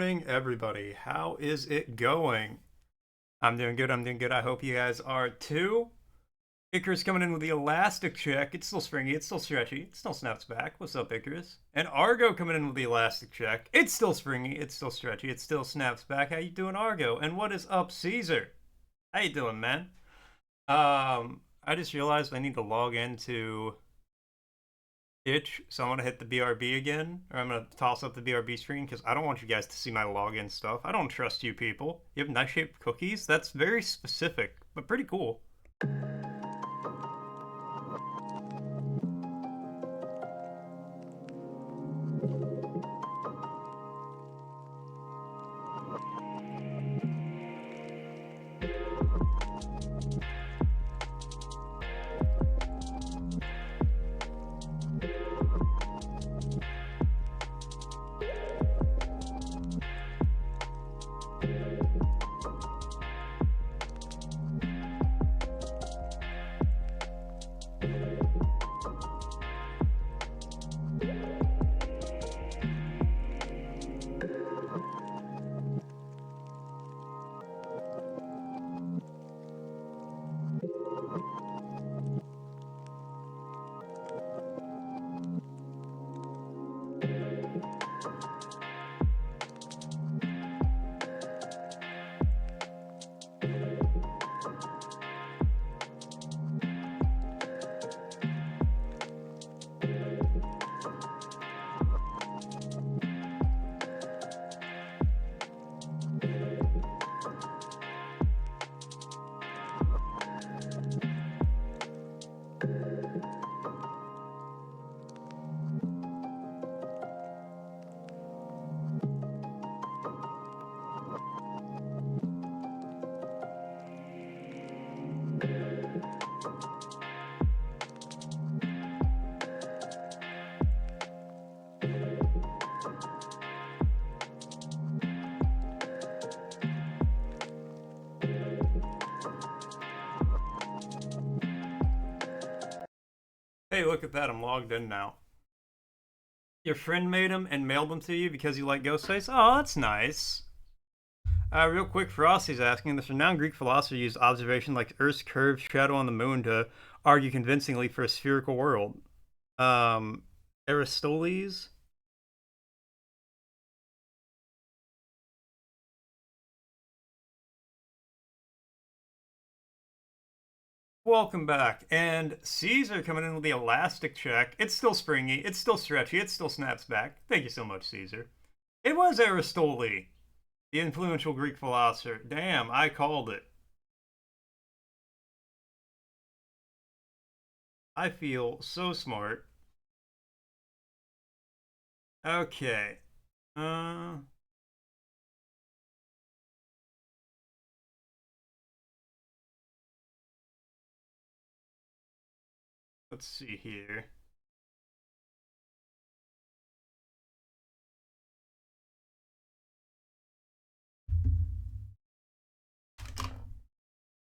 morning, everybody. How is it going? I'm doing good. I hope you guys are too. Icarus coming in with the elastic check. It's still springy. It's still stretchy. It still snaps back. What's up, Icarus? And Argo coming in with the elastic check. It's still springy. It's still stretchy. It still snaps back. How you doing, Argo? And what is up, Caesar? How you doing, man? I just realized I need to log into itch, so I'm gonna hit the BRB again, or I'm gonna toss up the BRB screen because I don't want you guys to see my login stuff. I don't trust you people. You have nice shaped cookies? That's very specific, but pretty cool. Hey, look at that. I'm logged in now. Your friend made them and mailed them to you because you like Ghostface? Oh, that's nice. Real quick, Frosty's asking, this renowned Greek philosopher used observation like Earth's curved shadow on the moon to argue convincingly for a spherical world. Um, Aristoteles? Welcome back. And Caesar coming in with the elastic check. It's still springy. It's still stretchy. It still snaps back. Thank you so much, Caesar. It was Aristotle, the influential Greek philosopher. Damn, I called it. I feel so smart. Okay. Uh, let's see here.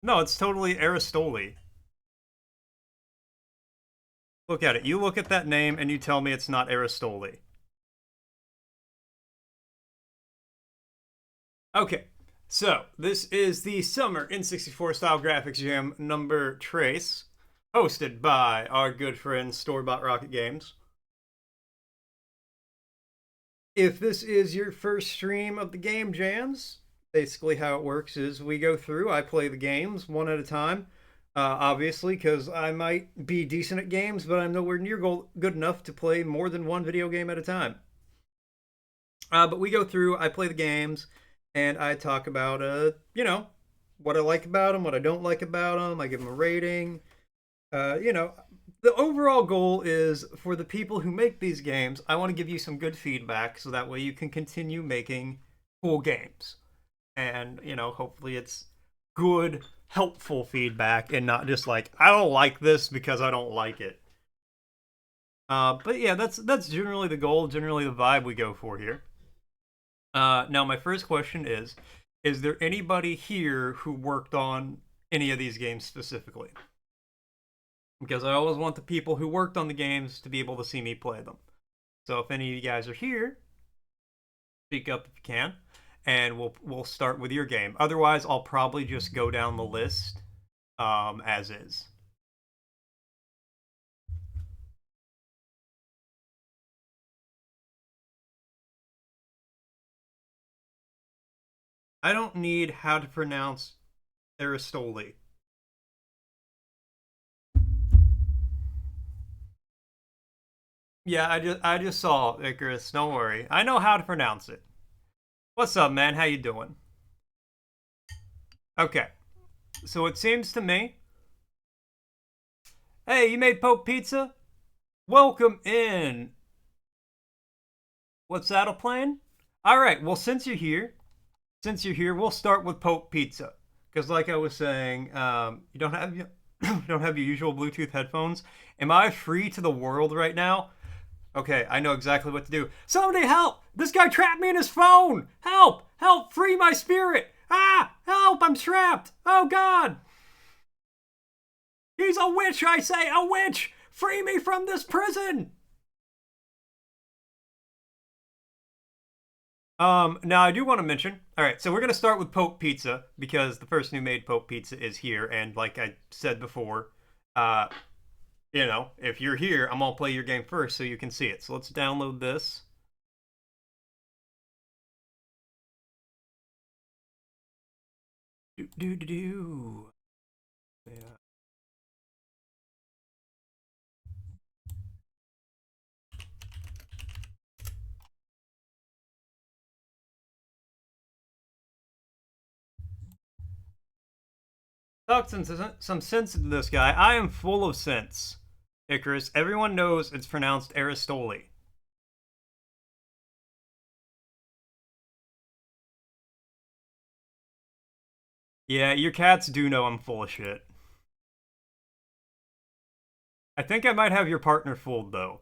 No, it's totally Aristotle. Look at it. You look at that name and you tell me it's not Aristotle. Okay, so this is the Summer N64 Style Graphics Jam number trace, hosted by our good friend Store-Bought Rocket Games. If this is your first stream of the game jams, basically how it works is we go through, I play the games one at a time, obviously, because I might be decent at games, but I'm nowhere near good enough to play more than one video game at a time. But we go through, I play the games, and I talk about, what I like about them, what I don't like about them. I give them a rating. The overall goal is for the people who make these games, I want to give you some good feedback so that way you can continue making cool games. And, hopefully it's good, helpful feedback and not just like, I don't like this because I don't like it. But yeah, that's generally the goal, generally the vibe we go for here. Now, my first question is there anybody here who worked on any of these games specifically? Because I always want the people who worked on the games to be able to see me play them. So if any of you guys are here, speak up if you can, and we'll start with your game. Otherwise, I'll probably just go down the list as is. I don't need how to pronounce Aristole. Yeah, I just saw Icarus. Don't worry. I know how to pronounce it. What's up, man? How you doing? Okay. So it seems to me. Hey, you made Pope Pizza? Welcome in. What's that a plan? All right. Well, since you're here, we'll start with Pope Pizza. Because, like I was saying, you don't have you don't have your usual Bluetooth headphones. Am I free to the world right now? Okay, I know exactly what to do. Somebody help! This guy trapped me in his phone! Help! Help! Free my spirit! Ah! Help! I'm trapped! Oh God! He's a witch, I say! A witch! Free me from this prison! Now I do want to mention. All right, so we're gonna start with Pope Pizza because the person who made Pope Pizza is here, and like I said before, uh, if you're here, I'm gonna play your game first so you can see it. So let's download this. Do do do do. Yeah. Talk some sense into this guy. I am full of sense, Icarus. Everyone knows it's pronounced Aristole. Yeah, your cats do know I'm full of shit. I think I might have your partner fooled though.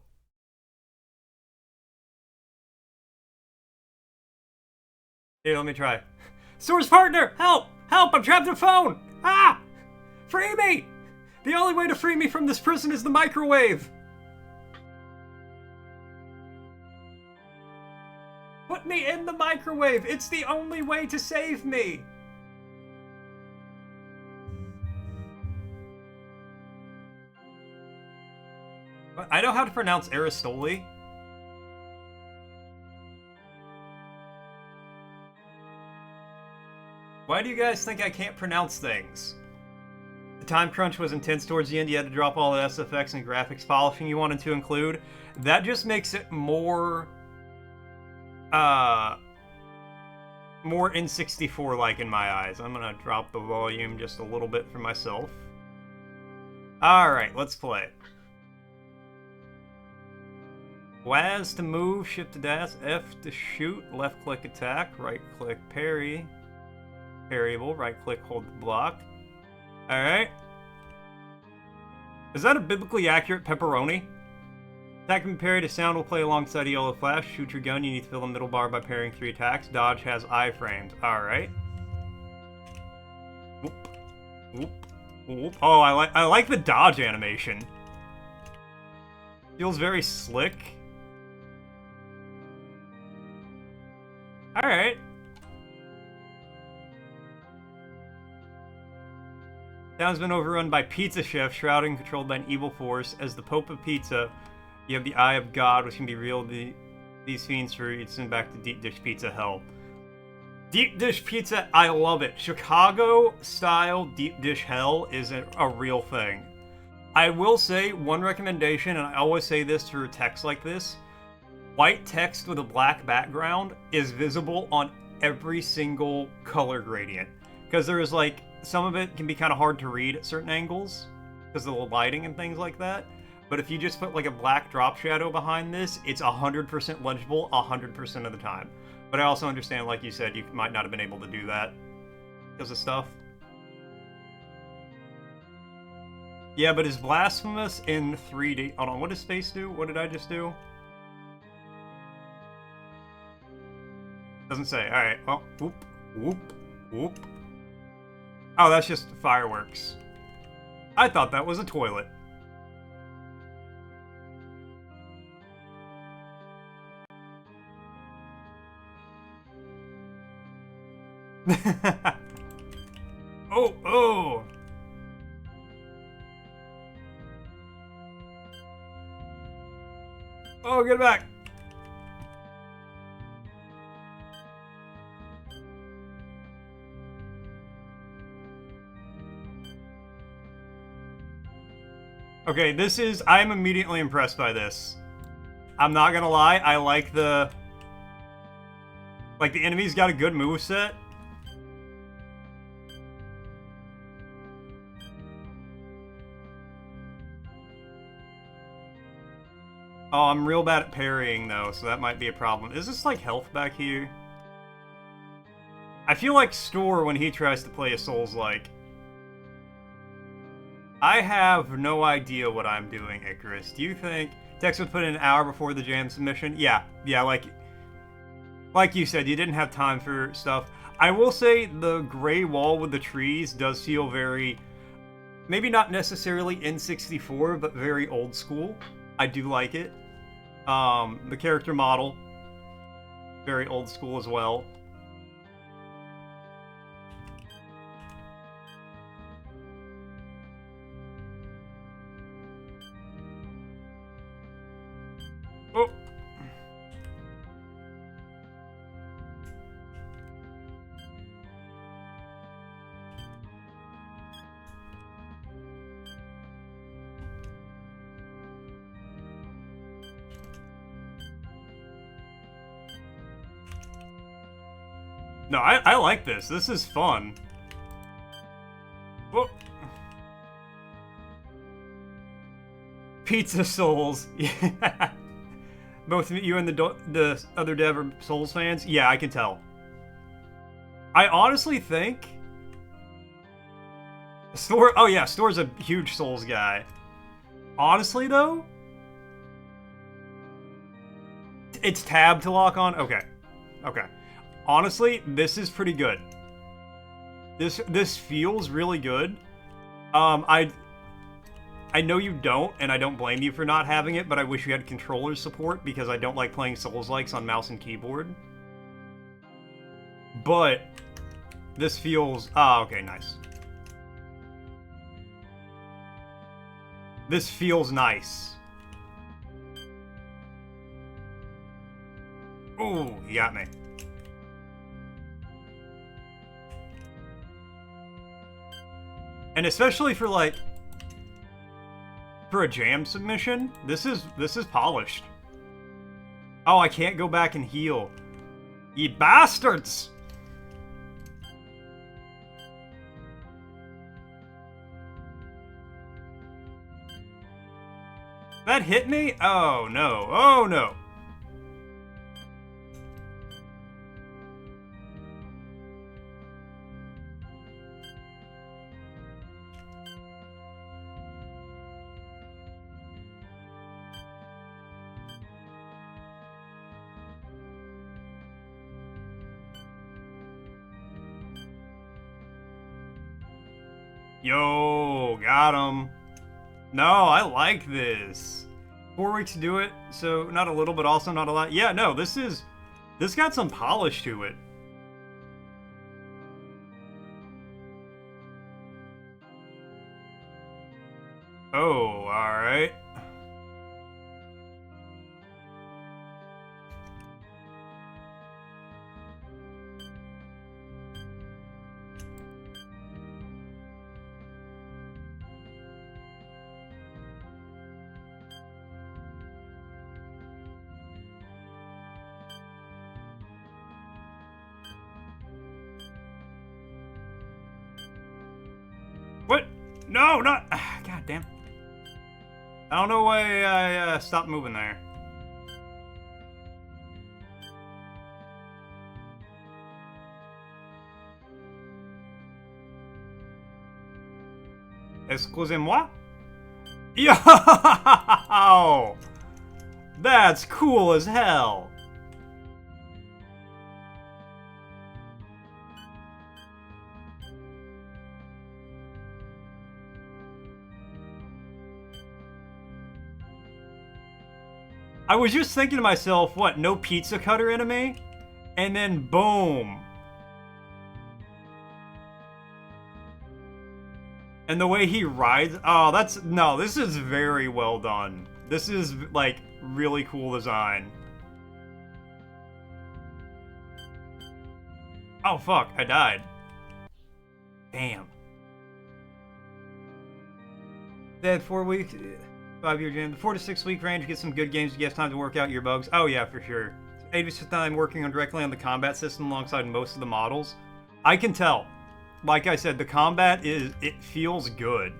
Here, let me try. Source partner, help! Help! I'm trapped in a phone! Ah! Free me! The only way to free me from this prison is the microwave! Put me in the microwave! It's the only way to save me! I know how to pronounce Aristole. Why do you guys think I can't pronounce things? The time crunch was intense towards the end. You had to drop all the SFX and graphics polishing you wanted to include. That just makes it more more N64 like in my eyes. I'm gonna drop the volume just a little bit for myself. Alright, let's play. WAS to move, shift to dash, F to shoot, left click attack, right click parry, parryable, right click hold the block. Alright. Is that a biblically accurate pepperoni? Attack can be parried, a sound will play alongside a yellow flash. Shoot your gun, you need to fill the middle bar by parrying 3 attacks. Dodge has iframes. Alright. Whoop. Whoop. Whoop. Oh, I like the dodge animation. Feels very slick. Alright. Town's been overrun by pizza chefs, shrouded and controlled by an evil force. As the Pope of Pizza, you have the Eye of God, which can be revealed these fiends for you to send back to deep dish pizza hell. Deep dish pizza, I love it. Chicago-style deep dish hell is a real thing. I will say one recommendation, and I always say this through text like this. White text with a black background is visible on every single color gradient. Because there is like, some of it can be kind of hard to read at certain angles because of the lighting and things like that. But if you just put like a black drop shadow behind this, it's 100% legible 100% of the time. But I also understand, like you said, you might not have been able to do that because of stuff. Yeah, but is Blasphemous in 3D? Hold on, what does space do? What did I just do? Doesn't say. Alright, well, whoop, whoop, whoop. Oh, that's just fireworks. I thought that was a toilet. Oh, oh! Oh, get back! Okay, this is... I'm immediately impressed by this. I'm not gonna lie, I like the... Like, the enemy's got a good moveset. Oh, I'm real bad at parrying, though, so that might be a problem. Is this, like, health back here? I feel like Store when he tries to play a Souls-like. I have no idea what I'm doing, Icarus. Do you think... Tex would put in an hour before the jam submission? Yeah, like you said, you didn't have time for stuff. I will say the gray wall with the trees does feel very... Maybe not necessarily N64, but very old school. I do like it. The character model, very old school as well. Oh. No, I like this. This is fun. Whoa. Pizza Souls. Yeah. Both you and the other dev are Souls fans? Yeah, I can tell. I honestly think... Store... Oh yeah, Store's a huge Souls guy. Honestly, though... It's tab to lock on? Okay. Okay. Honestly, this is pretty good. This feels really good. I know you don't, and I don't blame you for not having it, but I wish you had controller support because I don't like playing Souls-likes on mouse and keyboard. But this feels... Ah, okay, nice. This feels nice. Ooh, you got me. And especially for, like, for a jam submission, this is polished. Oh, I can't go back and heal. Ye bastards! That hit me? Oh, no. Oh, no. Yo, got him. No, I like this. 4 weeks to do it, so not a little, but also not a lot. Yeah, no, this got some polish to it. Oh, alright. What? No, not... God damn. I don't know why I stopped moving there. Excusez-moi? Yo! That's cool as hell. I was just thinking to myself, what, no pizza cutter enemy? And then boom. And the way he rides, oh, no, this is very well done. This is, like, really cool design. Oh, fuck, I died. Damn. They had 4 weeks, 5-year jam. The 4 to 6 week range, get some good games, you have time to work out your bugs. Oh, yeah, for sure. 80% time working directly on the combat system alongside most of the models. I can tell. Like I said, the combat it feels good.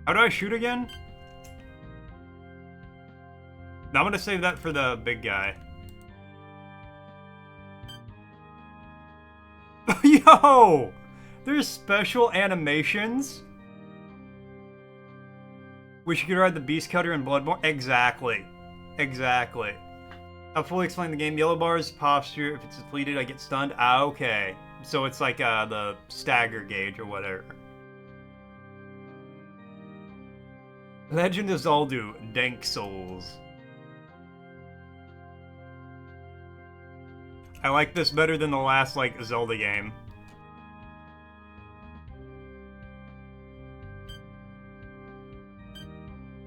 How do I shoot again? No, I'm gonna save that for the big guy. Yo! There's special animations? Wish you could ride the Beast Cutter in Bloodborne? Exactly. Exactly. I'll fully explain the game. Yellow bars, posture. If it's depleted, I get stunned. Ah, okay. So it's like the stagger gauge or whatever. Legend of Zelda, Dank Souls. I like this better than the last, like, Zelda game.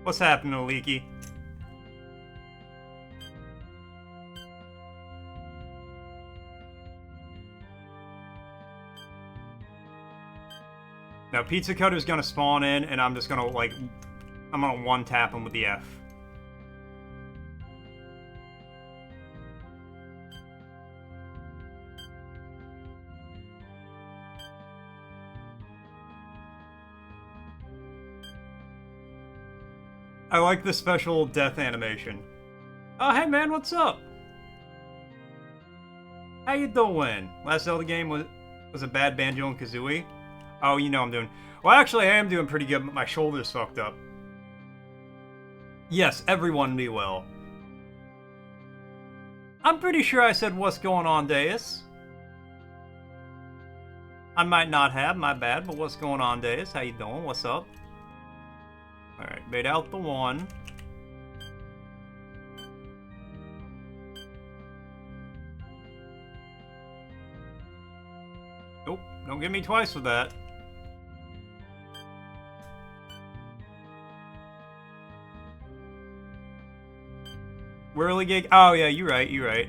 What's happening, Leaky? Now, Pizza Cutter's gonna spawn in, and I'm just gonna, like, I'm gonna one-tap him with the F. I like the special death animation. Oh, hey man, what's up? How you doing? Last Zelda game was a bad Banjo and Kazooie. Oh, you know I'm doing... Well, actually, I am doing pretty good, but my shoulder's fucked up. Yes, everyone be well. I'm pretty sure I said what's going on, Deus. I might not have, my bad, but what's going on, Deus? How you doing? What's up? Alright, bait out the one. Nope, don't get me twice with that. Whirly gig? Oh yeah, you're right, you're right.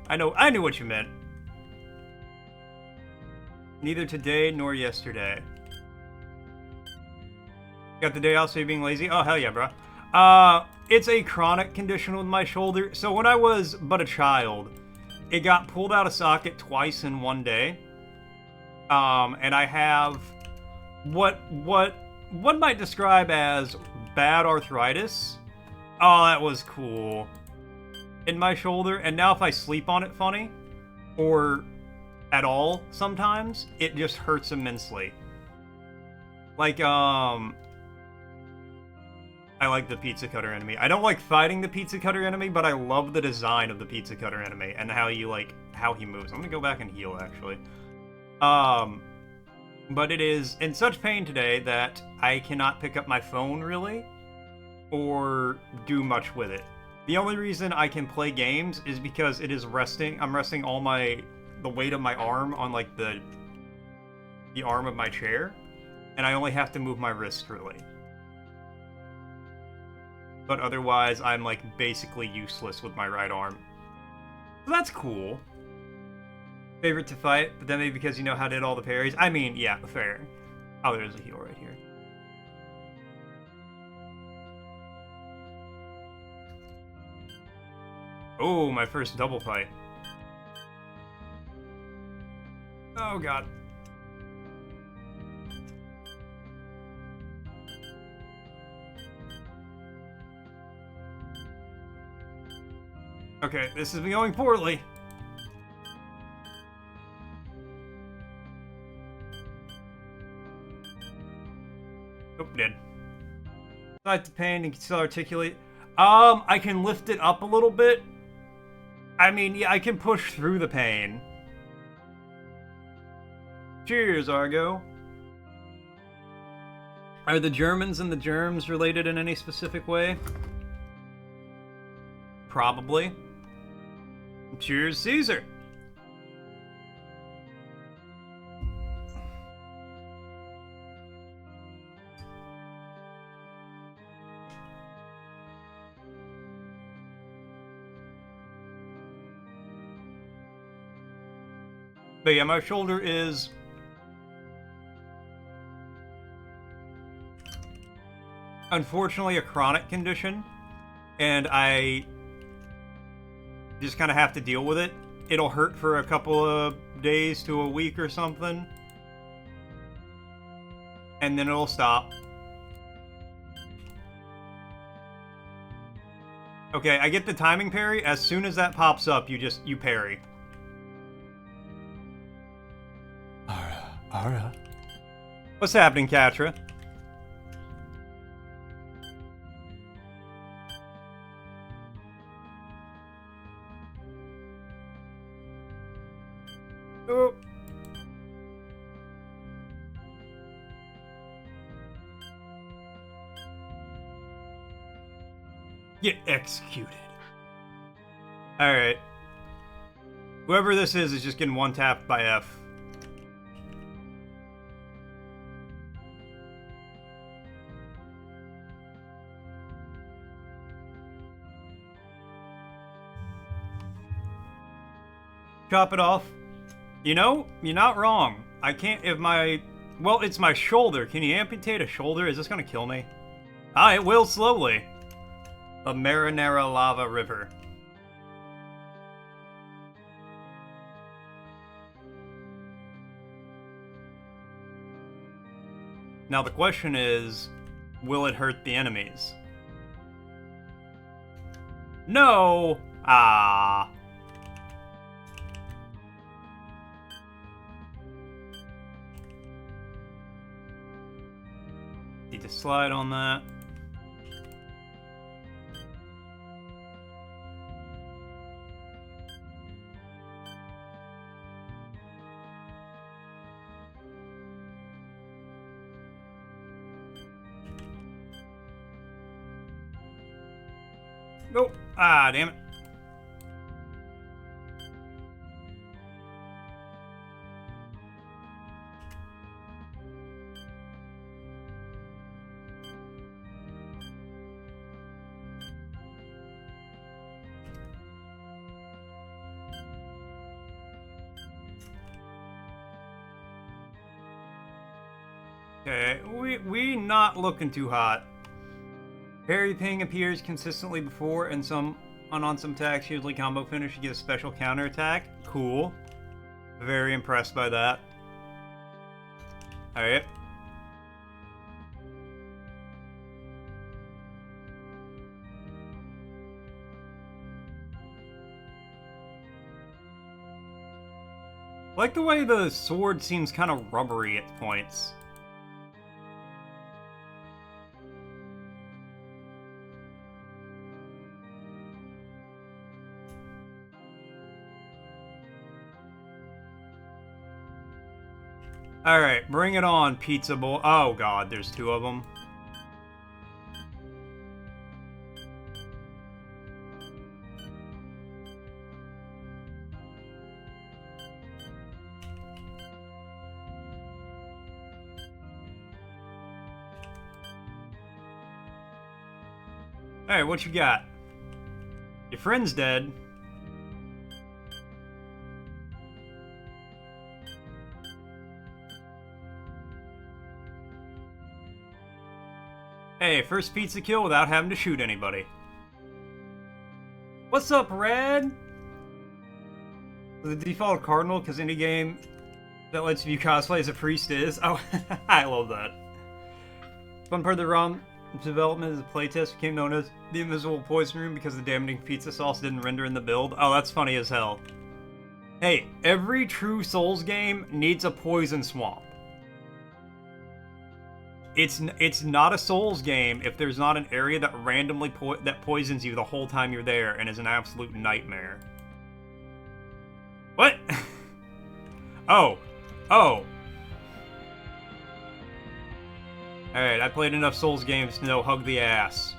I knew what you meant. Neither today nor yesterday. Got the day off, so you're being lazy? Oh, hell yeah, bro. It's a chronic condition with my shoulder. So when I was but a child, it got pulled out of socket twice in one day. And I have what one might describe as bad arthritis. Oh, that was cool. In my shoulder, and now if I sleep on it funny, or at all sometimes, it just hurts immensely. Like, I like the Pizza Cutter enemy. I don't like fighting the Pizza Cutter enemy, but I love the design of the Pizza Cutter enemy and how he moves. I'm gonna go back and heal, actually. But it is in such pain today that I cannot pick up my phone, really, or do much with it. The only reason I can play games is because it is resting. I'm resting all the weight of my arm on, like, the arm of my chair, and I only have to move my wrist, really. But otherwise, I'm, like, basically useless with my right arm. So that's cool. Favorite to fight, but then maybe because you know how to hit all the parries. I mean, yeah, fair. Oh, there's a heal right here. Oh, my first double fight. Oh, God. Okay, this has been going poorly. Oh, dead. Fight the pain and can still articulate. I can lift it up a little bit. I mean, yeah, I can push through the pain. Cheers, Argo. Are the Germans and the germs related in any specific way? Probably. Cheers, Caesar. But yeah, my shoulder is unfortunately a chronic condition, and I just kind of have to deal with it. It'll hurt for a couple of days to a week or something, and then it'll stop. Okay, I get the timing parry. As soon as that pops up, you parry. Ara. What's happening, Katra? Oh. Get executed. Alright. Whoever this is just getting one-tapped by F. Chop it off. You know, you're not wrong. I can't, if my, well, it's my shoulder. Can you amputate a shoulder? Is this gonna kill me? Ah, it will slowly. The Marinara Lava River. Now the question is, will it hurt the enemies? No! Ah. Need to slide on that. Nope. Ah, damn it. Okay, we not looking too hot. Parry ping appears consistently before and on some attacks, usually combo finish, you get a special counter attack. Cool. Very impressed by that. Alright. I like the way the sword seems kind of rubbery at points. Alright, bring it on, pizza boy. Oh god, there's two of them. Alright, what you got? Your friend's dead. Hey, first pizza kill without having to shoot anybody. What's up, Red? The default cardinal, because any game that lets you cosplay as a priest is. Oh, I love that. Fun part of the ROM development is a playtest became known as the Invisible Poison Room because the damaging pizza sauce didn't render in the build. Oh, that's funny as hell. Hey, every true Souls game needs a poison swamp. It's not a Souls game if there's not an area that randomly poisons you the whole time you're there and is an absolute nightmare. What? Oh. Alright, I played enough Souls games to know hug the ass.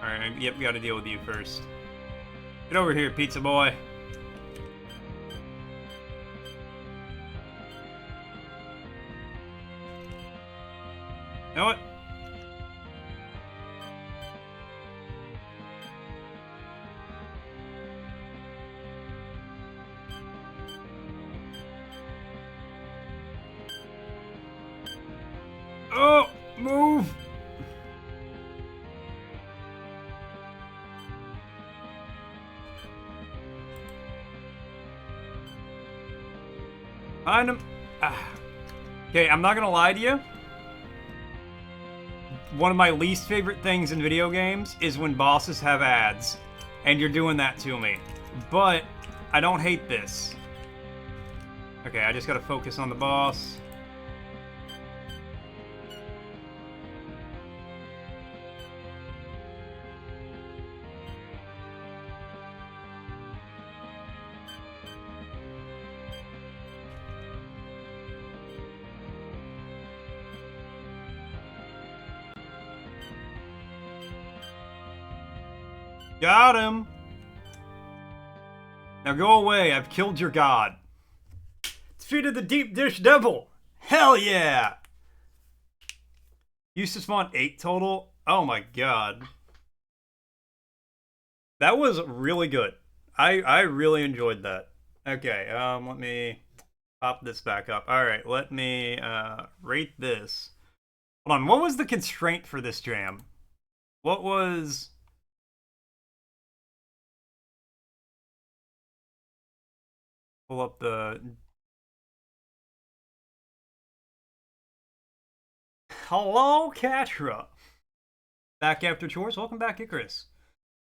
Alright, yep, we gotta deal with you first. Get over here, pizza boy. You know what? Oh, move! Find him. Okay, I'm not gonna lie to you. One of my least favorite things in video games is when bosses have ads, and you're doing that to me. But I don't hate this. Okay, I just gotta focus on the boss. Got him! Now go away, I've killed your god. Defeated the deep dish devil! Hell yeah! Used to spawn 8 total? Oh my god. That was really good. I really enjoyed that. Okay, let me pop this back up. Alright, let me rate this. Hold on, what was the constraint for this jam? What was... Pull up the... Hello, Katra. Back after chores? Welcome back, Icarus.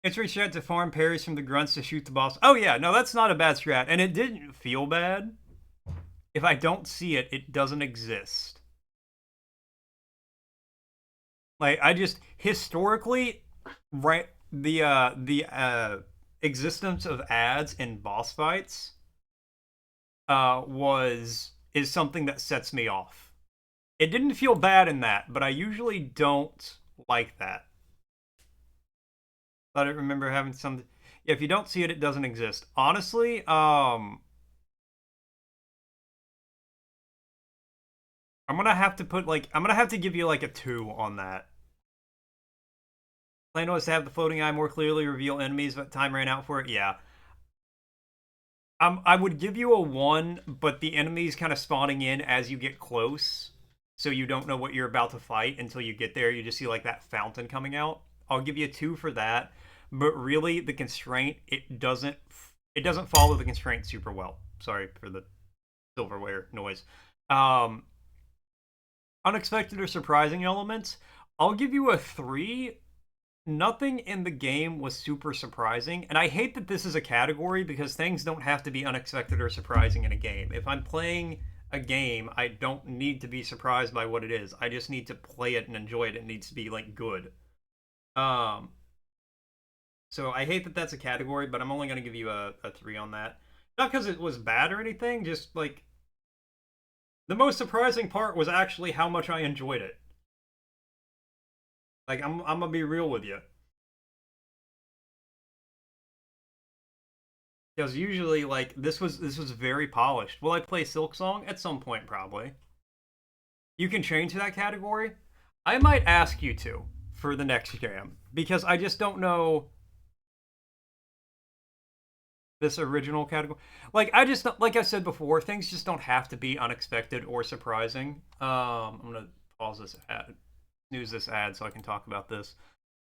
Entry strat to farm parries from the grunts to shoot the boss. Oh yeah, no, that's not a bad strat. And it didn't feel bad. If I don't see it, it doesn't exist. Like, I just, historically, right, the existence of ads in boss fights is something that sets me off. It didn't feel bad in that, but I usually don't like that. I don't remember having some. Yeah, if you don't see it, it doesn't exist. Honestly, I'm gonna have to put like I'm gonna have to give you like a 2 on that. Plan was to have the floating eye more clearly reveal enemies, but time ran out for it. Yeah. I would give you a 1, but the enemies kind of spawning in as you get close, so you don't know what you're about to fight until you get there. You just see like that fountain coming out. I'll give you a 2 for that, but really the constraint it doesn't follow the constraint super well. Sorry for the silverware noise. Unexpected or surprising elements. I'll give you a 3. Nothing in the game was super surprising, and I hate that this is a category because things don't have to be unexpected or surprising in a game. If I'm playing a game, I don't need to be surprised by what it is. I just need to play it and enjoy it. It needs to be like good. So I hate that that's a category, but I'm only going to give you a 3 on that. Not because it was bad or anything, just like the most surprising part was actually how much I enjoyed it. Like, I'm gonna be real with you. Because usually, like, this was very polished. Will I play Silk Song? At some point, probably. You can change that category. I might ask you to for the next jam. Because I just don't know this original category. Like, like I said before, things just don't have to be unexpected or surprising. I'm gonna pause this ad. Snooze this ad so I can talk about this.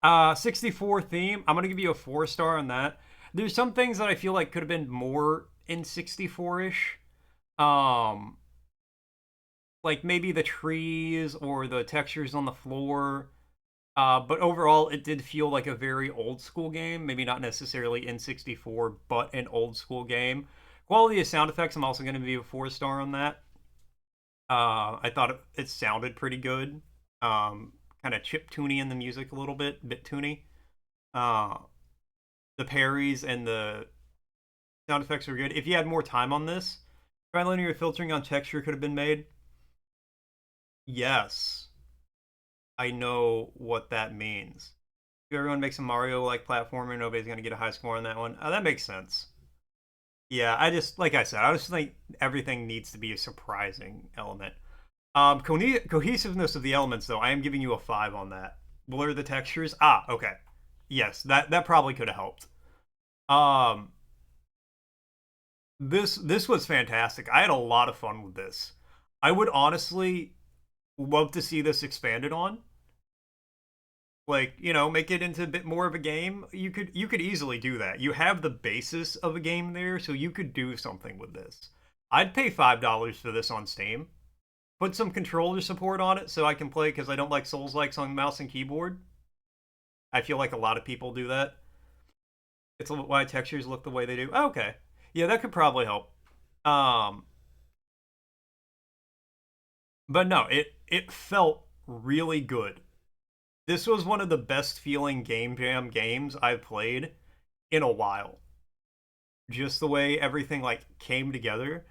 64 theme. I'm gonna give you a 4-star on that. There's some things that I feel like could have been more N64-ish. Like maybe the trees or the textures on the floor. But overall, it did feel like a very old school game. Maybe not necessarily N64, but an old school game. Quality of sound effects, I'm also going to be a 4-star on that. I thought it sounded pretty good. Kind of chip tuney in the music a little bit toony. Uh, the parries and the sound effects were good. If you had more time on this, trilinear filtering on texture could have been made. Yes, I know what that means. If everyone makes a Mario like platformer, nobody's gonna get a high score on that one. Oh, that makes sense. Yeah, I just like I said, I just think everything needs to be a surprising element. Cohesiveness of the elements, though, I am giving you a 5 on that. Blur the textures. Ah, okay. Yes, that probably could have helped. Um, this was fantastic. I had a lot of fun with this. I would honestly love to see this expanded on. Like, make it into a bit more of a game. You could easily do that. You have the basis of a game there, so you could do something with this. I'd pay $5 for this on Steam. Put some controller support on it so I can play because I don't like Souls likes on mouse and keyboard. I feel like a lot of people do that. It's why textures look the way they do. Oh, okay. Yeah, that could probably help. Um, but no, it felt really good. This was one of the best feeling Game Jam games I've played in a while. Just the way everything like came together.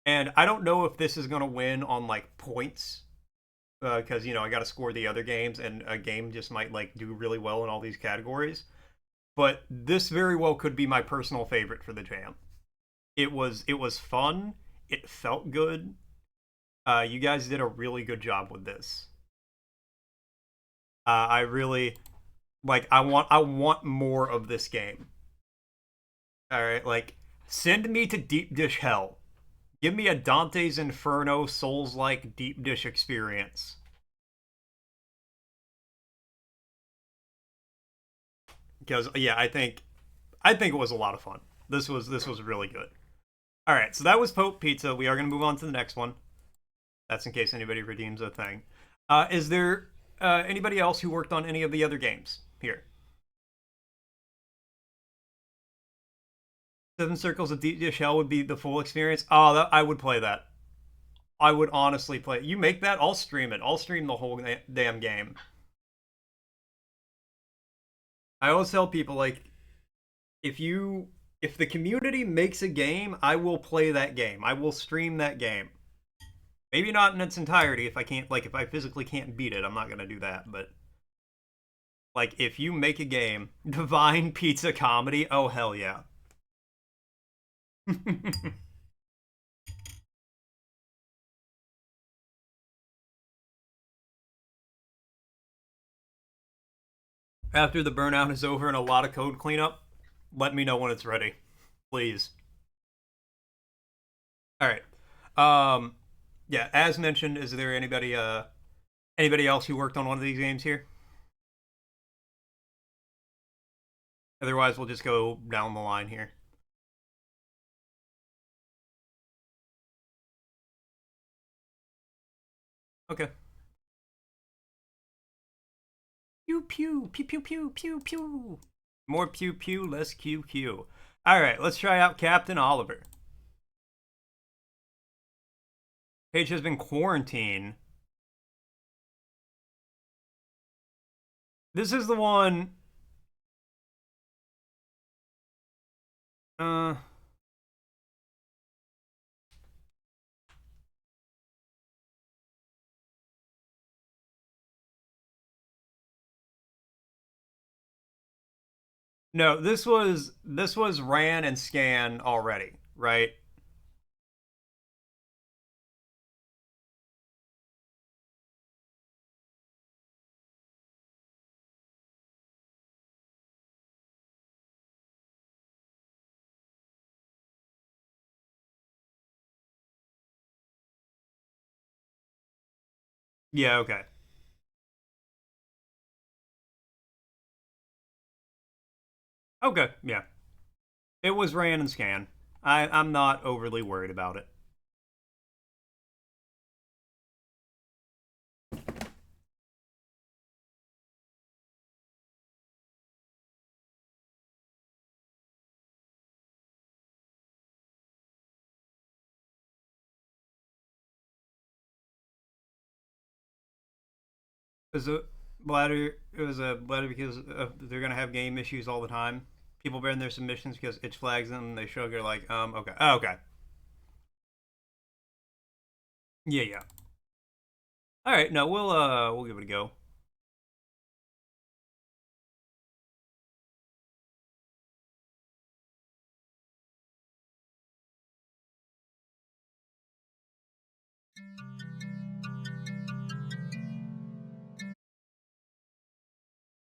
And I don't know if this is gonna win on like points because I got to score the other games, and a game just might like do really well in all these categories. But this very well could be my personal favorite for the jam. It was fun. It felt good. You guys did a really good job with this. I really like. I want more of this game. All right, like send me to deep dish hell. Give me a Dante's Inferno Souls like deep dish experience. Because yeah, I think it was a lot of fun. This was really good. All right, so that was Pope Pizza. We are going to move on to the next one. That's in case anybody redeems a thing. Is there anybody else who worked on any of the other games here? Seven Circles of Deep Dish Hell would be the full experience. Oh, I would play that. I would honestly play it. You make that, I'll stream it. I'll stream the whole damn game. I always tell people like if the community makes a game, I will play that game. I will stream that game. Maybe not in its entirety if I can't like if I physically can't beat it, I'm not gonna do that. But like if you make a game, Divine Pizza Comedy, oh hell yeah. After the burnout is over and a lot of code cleanup, let me know when it's ready. Please. Alright. Um yeah, as mentioned, is there anybody else who worked on one of these games here? Otherwise we'll just go down the line here. Okay. Pew pew pew pew pew pew pew. More pew pew, less Q Q. Alright, let's try out Captain Oliver. Paige has been quarantined. This is the one. Uh, no, this was ran and scan already, right? Yeah, okay. Okay, yeah. It was ran and scan. I'm not overly worried about it. It was a bladder. It was a bladder because they're gonna have game issues all the time. People burn their submissions because itch flags them. They shrug. They're like, okay, oh, okay, yeah, yeah. All right, no, we'll give it a go.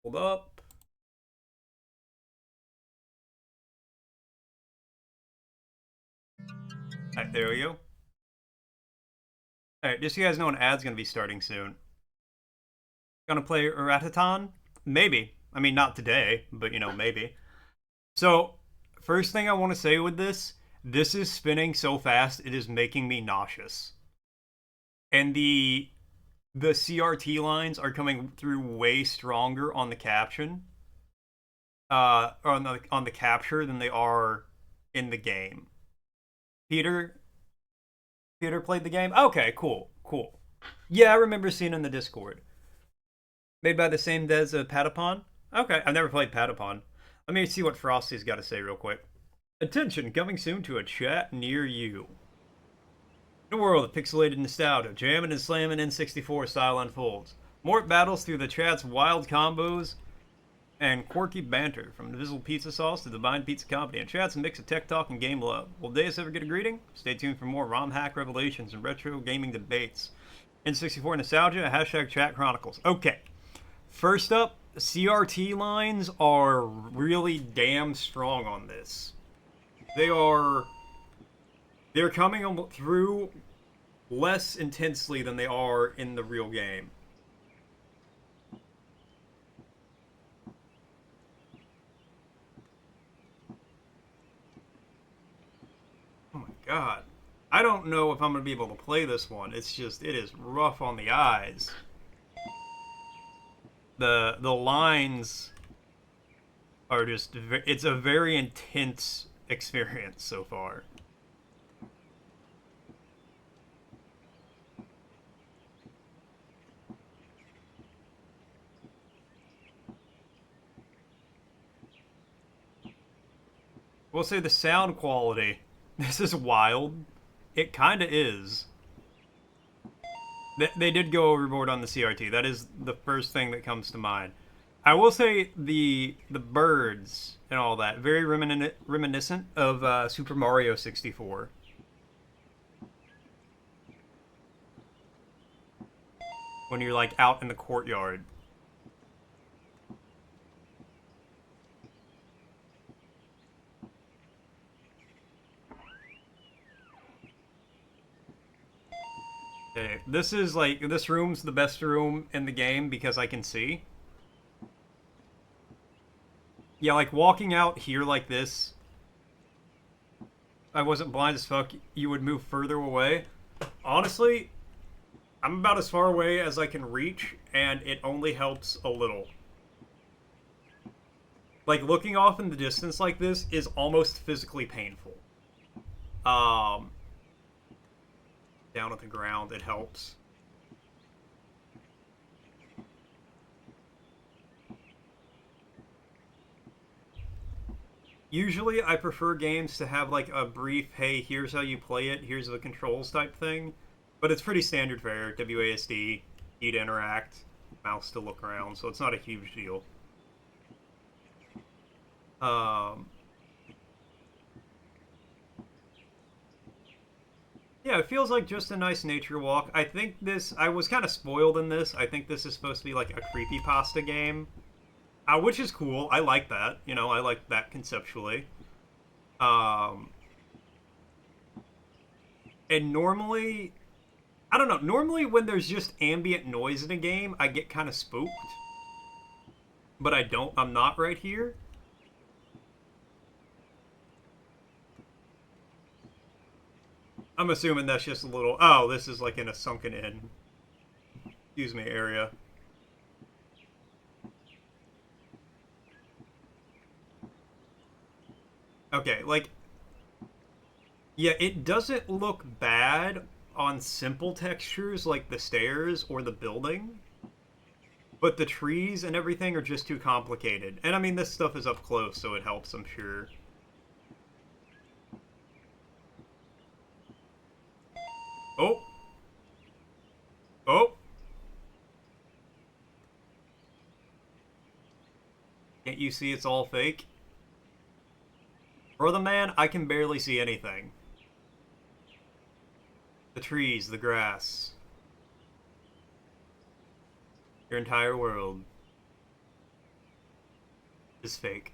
Hold up. All right, there we go. All right, just so you guys know, an ad's gonna be starting soon. Gonna play Rataton? Maybe. I mean, not today, but maybe. So, first thing I want to say with this is spinning so fast it is making me nauseous. And the CRT lines are coming through way stronger on the caption, on the capture than they are in the game. Peter, Peter played the game. Okay, cool, cool. Yeah, I remember seeing it in the Discord. Made by the same devs as Patapon. Okay, I've never played Patapon. Let me see what Frosty's got to say real quick. Attention, coming soon to a chat near you. In a world of pixelated nostalgia, jamming and slamming N64 style unfolds. Mort battles through the chat's wild combos and quirky banter, from Invisible Pizza Sauce to Divine Pizza Company, and chat's a mix of tech talk and game love. Will Deus ever get a greeting? Stay tuned for more ROM hack revelations and retro gaming debates. N64 nostalgia, hashtag chat chronicles. Okay, first up, CRT lines are really damn strong on this. They're coming through less intensely than they are in the real game. Oh my god. I don't know if I'm going to be able to play this one. It's just, it is rough on the eyes. The lines are just, it's a very intense experience so far. We'll say the sound quality. This is wild. It kind of is. They did go overboard on the CRT. That is the first thing that comes to mind. I will say the birds and all that very reminiscent of Super Mario 64. When you're like out in the courtyard. Okay, this is like this room's the best room in the game because I can see. Yeah, like walking out here like this, I wasn't blind as fuck, you would move further away. Honestly, I'm about as far away as I can reach, and it only helps a little. Like, looking off in the distance like this is almost physically painful. Um, Down at the ground, it helps. Usually, I prefer games to have like a brief, hey, here's how you play it, here's the controls type thing. But it's pretty standard fare. WASD, E to interact, mouse to look around, so it's not a huge deal. Um, yeah, it feels like just a nice nature walk. I think I was kind of spoiled in this. I think this is supposed to be like a creepy pasta game, which is cool. I like that. I like that conceptually. Um, and normally, I don't know. Normally, when there's just ambient noise in a game, I get kind of spooked. But I don't. I'm not right here. I'm assuming that's just a little. Oh, this is like in a sunken in. Excuse me, area. Okay, like, yeah, it doesn't look bad on simple textures like the stairs or the building. But the trees and everything are just too complicated. And I mean, this stuff is up close, so it helps, I'm sure. Oh! Oh! Can't you see it's all fake? Brother man, I can barely see anything. The trees, the grass. Your entire world is fake.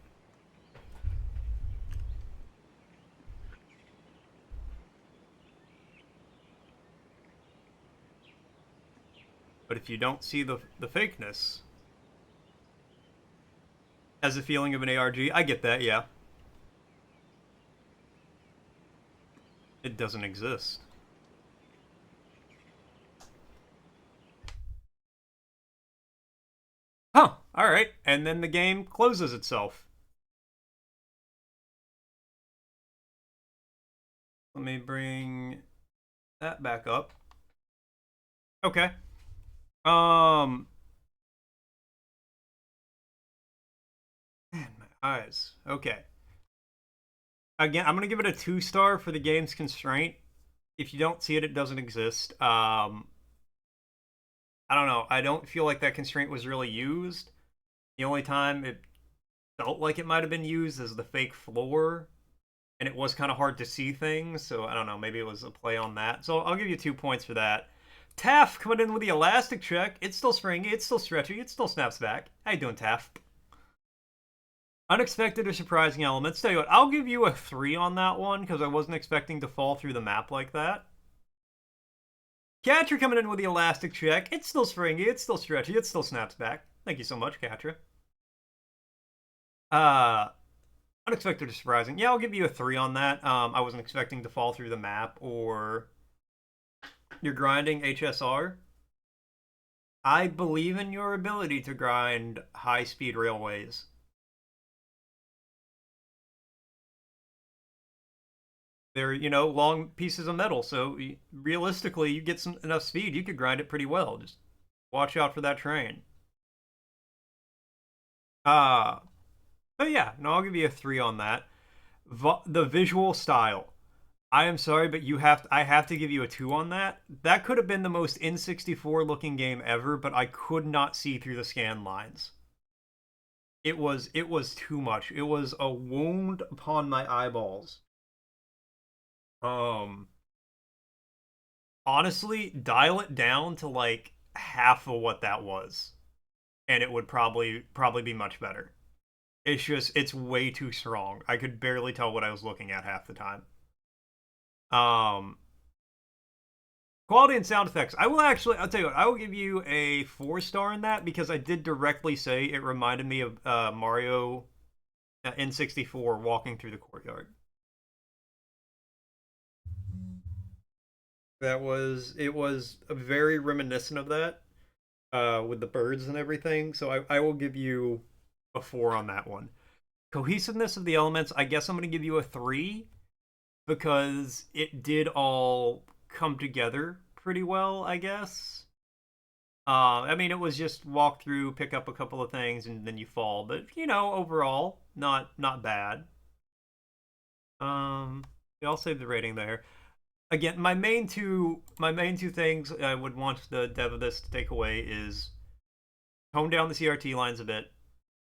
But if you don't see the fakeness, as a feeling of an ARG, I get that, yeah. It doesn't exist. Huh, alright. And then the game closes itself. Let me bring that back up. Okay. Um. Man, my eyes. Okay. Again, I'm gonna give it a 2-star for the game's constraint. If you don't see it, it doesn't exist. I don't know. I don't feel like that constraint was really used. The only time it felt like it might have been used is the fake floor, and it was kind of hard to see things. So I don't know. Maybe it was a play on that. So I'll give you 2 points for that. Taff coming in with the elastic check. It's still springy. It's still stretchy. It still snaps back. How you doing, Taff? Unexpected or surprising elements. Tell you what, I'll give you a 3 on that one because I wasn't expecting to fall through the map like that. Catra coming in with the elastic check. It's still springy. It's still stretchy. It still snaps back. Thank you so much, Catra. Uh, unexpected or surprising. Yeah, I'll give you a 3 on that. I wasn't expecting to fall through the map or you're grinding HSR. I believe in your ability to grind high-speed railways. They're, long pieces of metal, so realistically, you get enough speed, you could grind it pretty well. Just watch out for that train. Uh, but yeah, no, I'll give you a 3 on that. The visual style. I am sorry, but I have to give you a 2 on that. That could have been the most N64 looking game ever, but I could not see through the scan lines. It was too much. It was a wound upon my eyeballs. Um Honestly, dial it down to like half of what that was, and it would probably be much better. It's way too strong. I could barely tell what I was looking at half the time. Um Quality and sound effects. I'll tell you what, I will give you a 4-star in that because I did directly say it reminded me of Mario N64 walking through the courtyard. It was very reminiscent of that, with the birds and everything. So I will give you a 4 on that one. Cohesiveness of the elements, I guess I'm going to give you a 3 because it did all come together pretty well, I guess. I mean, it was just walk through, pick up a couple of things, and then you fall. But overall, not bad. Yeah, I'll save the rating there. Again, my main two things I would want the dev of this to take away is tone down the CRT lines a bit,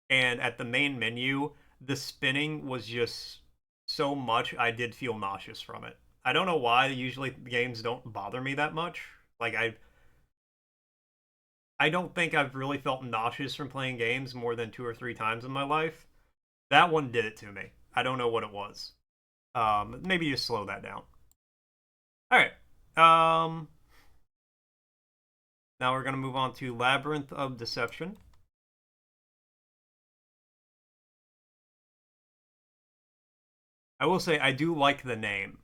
and at the main menu, the spinning was just so much I did feel nauseous from it. I don't know why. Usually games don't bother me that much. Like I don't think I've really felt nauseous from playing games more than 2 or 3 times in my life. That one did it to me. I don't know what it was. Maybe just slow that down. All right. Now we're gonna move on to Labyrinth of Deception. I will say I do like the name.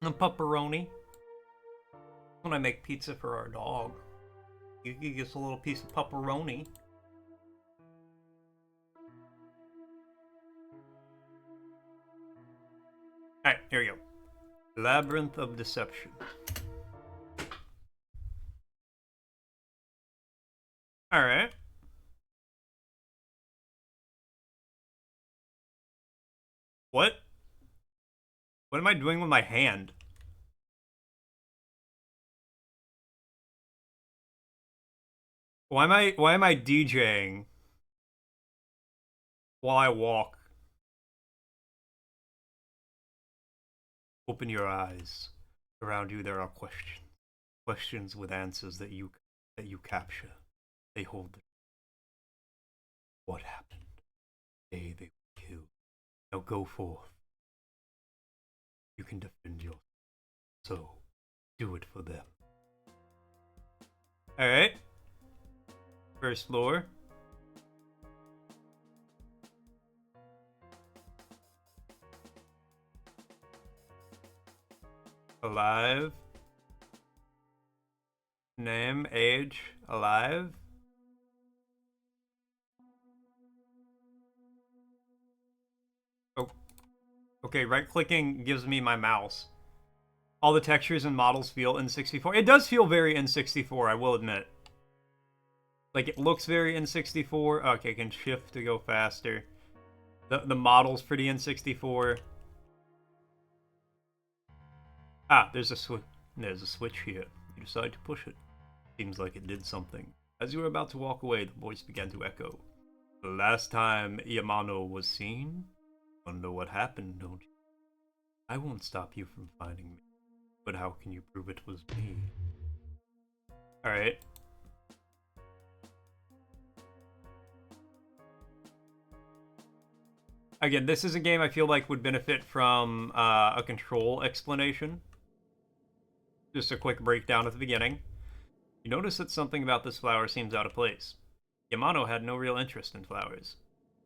And pepperoni. When I make pizza for our dog, he gets a little piece of pepperoni. Alright, here we go. Labyrinth of Deception. Alright. What? What am I doing with my hand? Why am I DJing while I walk? Open your eyes. Around you there are questions. Questions with answers that you capture. They hold the what happened. They were killed. Now go forth. You can defend yourself. So do it for them. Alright. First floor. Alive. Name, age, alive. Oh. Okay, right-clicking gives me my mouse. All the textures and models feel N64. It does feel very N64, I will admit. Like, it looks very N64. Okay, can shift to go faster. The model's pretty N64. Ah, there's a switch here. You decide to push it. Seems like it did something. As you were about to walk away, the voice began to echo. The last time Yamano was seen? Wonder what happened, don't you? I won't stop you from finding me. But how can you prove it was me? Alright. Again, this is a game I feel like would benefit from a control explanation. Just a quick breakdown at the beginning. You notice that something about this flower seems out of place. Yamano had no real interest in flowers.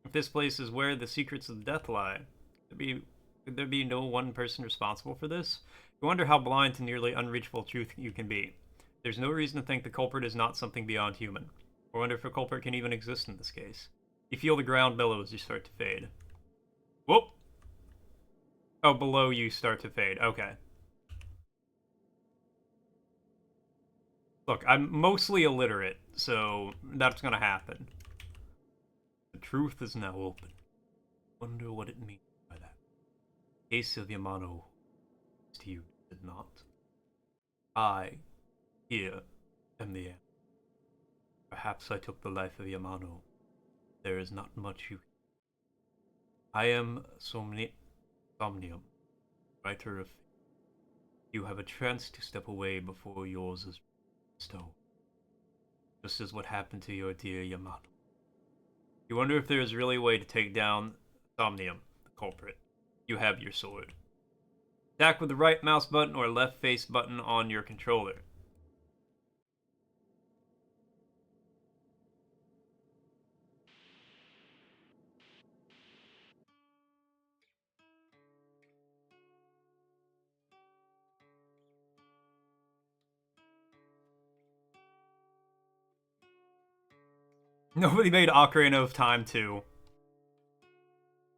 If this place is where the secrets of death lie, could there be no one person responsible for this? You wonder how blind to nearly unreachable truth you can be. There's no reason to think the culprit is not something beyond human. Or wonder if a culprit can even exist in this case. You feel the ground below as you start to fade. Whoop! Oh, below you start to fade. Okay. Look, I'm mostly illiterate, so that's gonna happen. The truth is now open. Wonder what it means by that. The case of Yamano to you, did not. I, here, am the end. Perhaps I took the life of Yamano. There is not much you can. I am Somnium, writer of. You have a chance to step away before yours is stone. Just as what happened to your dear Yamano. You wonder if there is really a way to take down Somnium, the culprit. You have your sword. Attack with the right mouse button or left face button on your controller. Nobody made Ocarina of Time 2.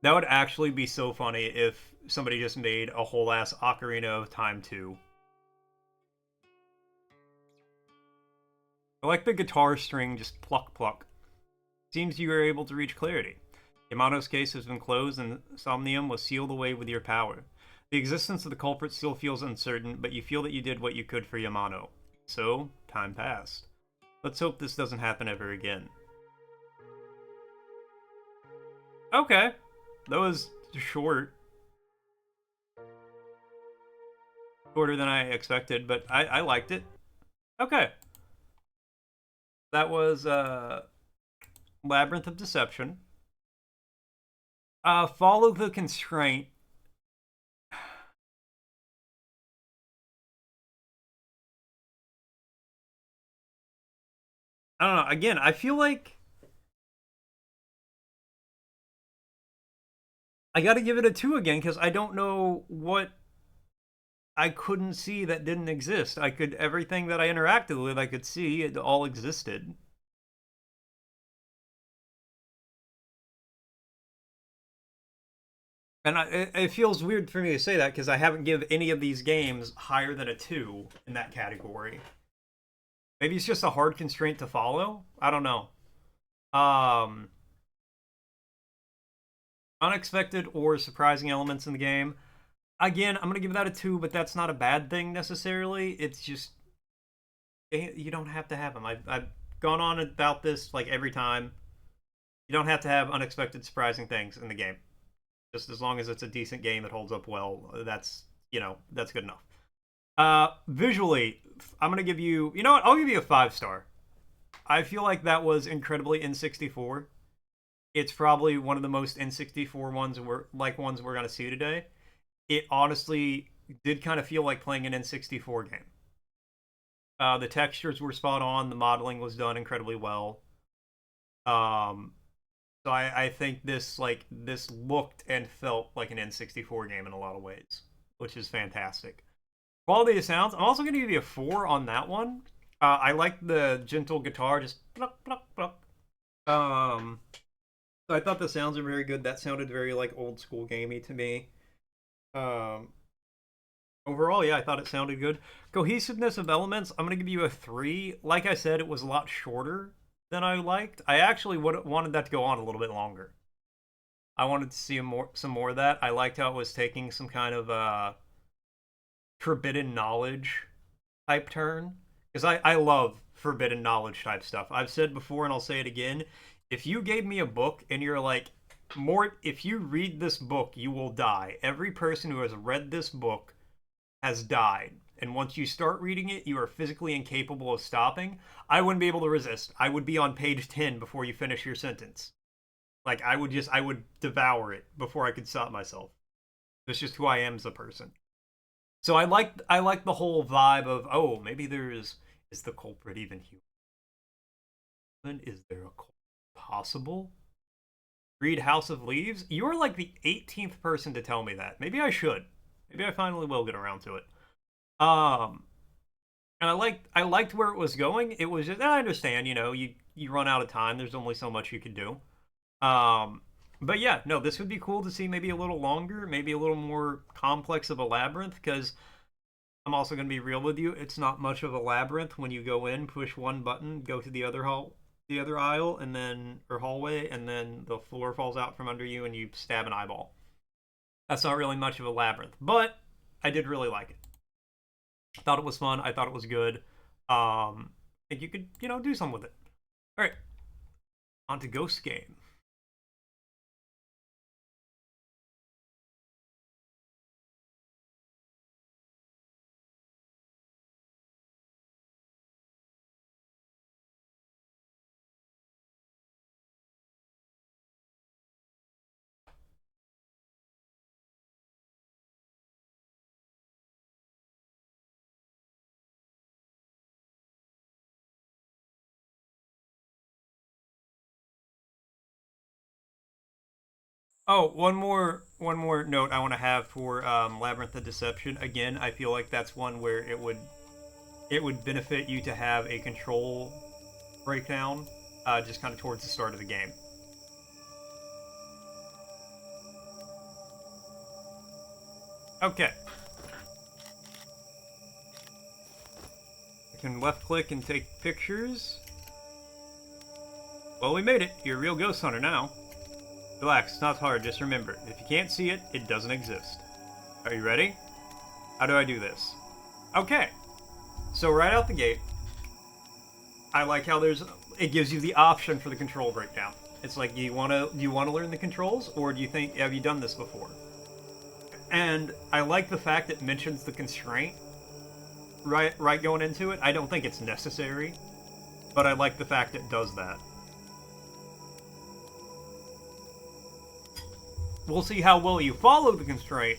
That would actually be so funny if somebody just made a whole ass Ocarina of Time 2. I like the guitar string just pluck pluck. Seems you were able to reach clarity. Yamano's case has been closed and Somnium was sealed away with your power. The existence of the culprit still feels uncertain, but you feel that you did what you could for Yamano. So, time passed. Let's hope this doesn't happen ever again. Okay. That was short. Shorter than I expected, but I liked it. Okay. That was Labyrinth of Deception. Follow the constraint. I don't know. Again, I feel like I gotta give it a 2 again because I don't know what I couldn't see that didn't exist. I could, everything that I interacted with, I could see it all existed. And it feels weird for me to say that because I haven't given any of these games higher than a 2 in that category. Maybe it's just a hard constraint to follow. I don't know. Um, Unexpected or surprising elements in the game. Again, I'm gonna give that a 2, but that's not a bad thing necessarily. It's just you don't have to have them. I've gone on about this like every time. You don't have to have unexpected, surprising things in the game. Just as long as it's a decent game that holds up well, that's that's good enough. Visually, I'm gonna give you. You know what? I'll give you a 5-star. I feel like that was incredibly N64. It's probably one of the most N64 ones we're gonna see today. It honestly did kind of feel like playing an N64 game. The textures were spot on. The modeling was done incredibly well. Um, so I think this looked and felt like an N64 game in a lot of ways, which is fantastic. Quality of sounds. I'm also going to give you a 4 on that one. I like the gentle guitar, just pluck, pluck, pluck. So I thought the sounds are very good. That sounded very like old school gamey to me. Um, Overall, yeah, I thought it sounded good. Cohesiveness of elements, I'm gonna give you a 3. Like I said, it was a lot shorter than I liked. I actually wanted that to go on a little bit longer. I wanted to see some more of that. I liked how it was taking some kind of forbidden knowledge type turn. Because I love forbidden knowledge type stuff. I've said before and I'll say it again. If you gave me a book and you're like, if you read this book, you will die. Every person who has read this book has died. And once you start reading it, you are physically incapable of stopping. I wouldn't be able to resist. I would be on page 10 before you finish your sentence. Like I would devour it before I could stop myself. That's just who I am as a person. So I like the whole vibe of, oh, maybe is the culprit even human? Is there a culprit possible? Read House of Leaves? You're like the 18th person to tell me that. Maybe I should. Maybe I finally will get around to it. Um, and I liked where it was going. It was just I understand, you run out of time. There's only so much you can do. Um, but yeah, no, this would be cool to see maybe a little longer, maybe a little more complex of a labyrinth. Because I'm also going to be real with you. It's not much of a labyrinth when you go in, push one button, go to the other aisle, and then or hallway, and then the floor falls out from under you, and you stab an eyeball. That's not really much of a labyrinth, but I did really like it. I thought it was fun. I thought it was good. I think you could, do something with it. All right, on to Ghost Game. Oh, one more note I want to have for Labyrinth of Deception. Again, I feel like that's one where it would benefit you to have a control breakdown, just kind of towards the start of the game. Okay, I can left click and take pictures. Well, we made it. You're a real ghost hunter now. Relax, it's not hard. Just remember, if you can't see it, it doesn't exist. Are you ready? How do I do this? Okay, so right out the gate, I like how it gives you the option for the control breakdown. It's like, do you want to learn the controls, or have you done this before? And I like the fact it mentions the constraint right going into it. I don't think it's necessary, but I like the fact it does that. We'll see how well you follow the constraint,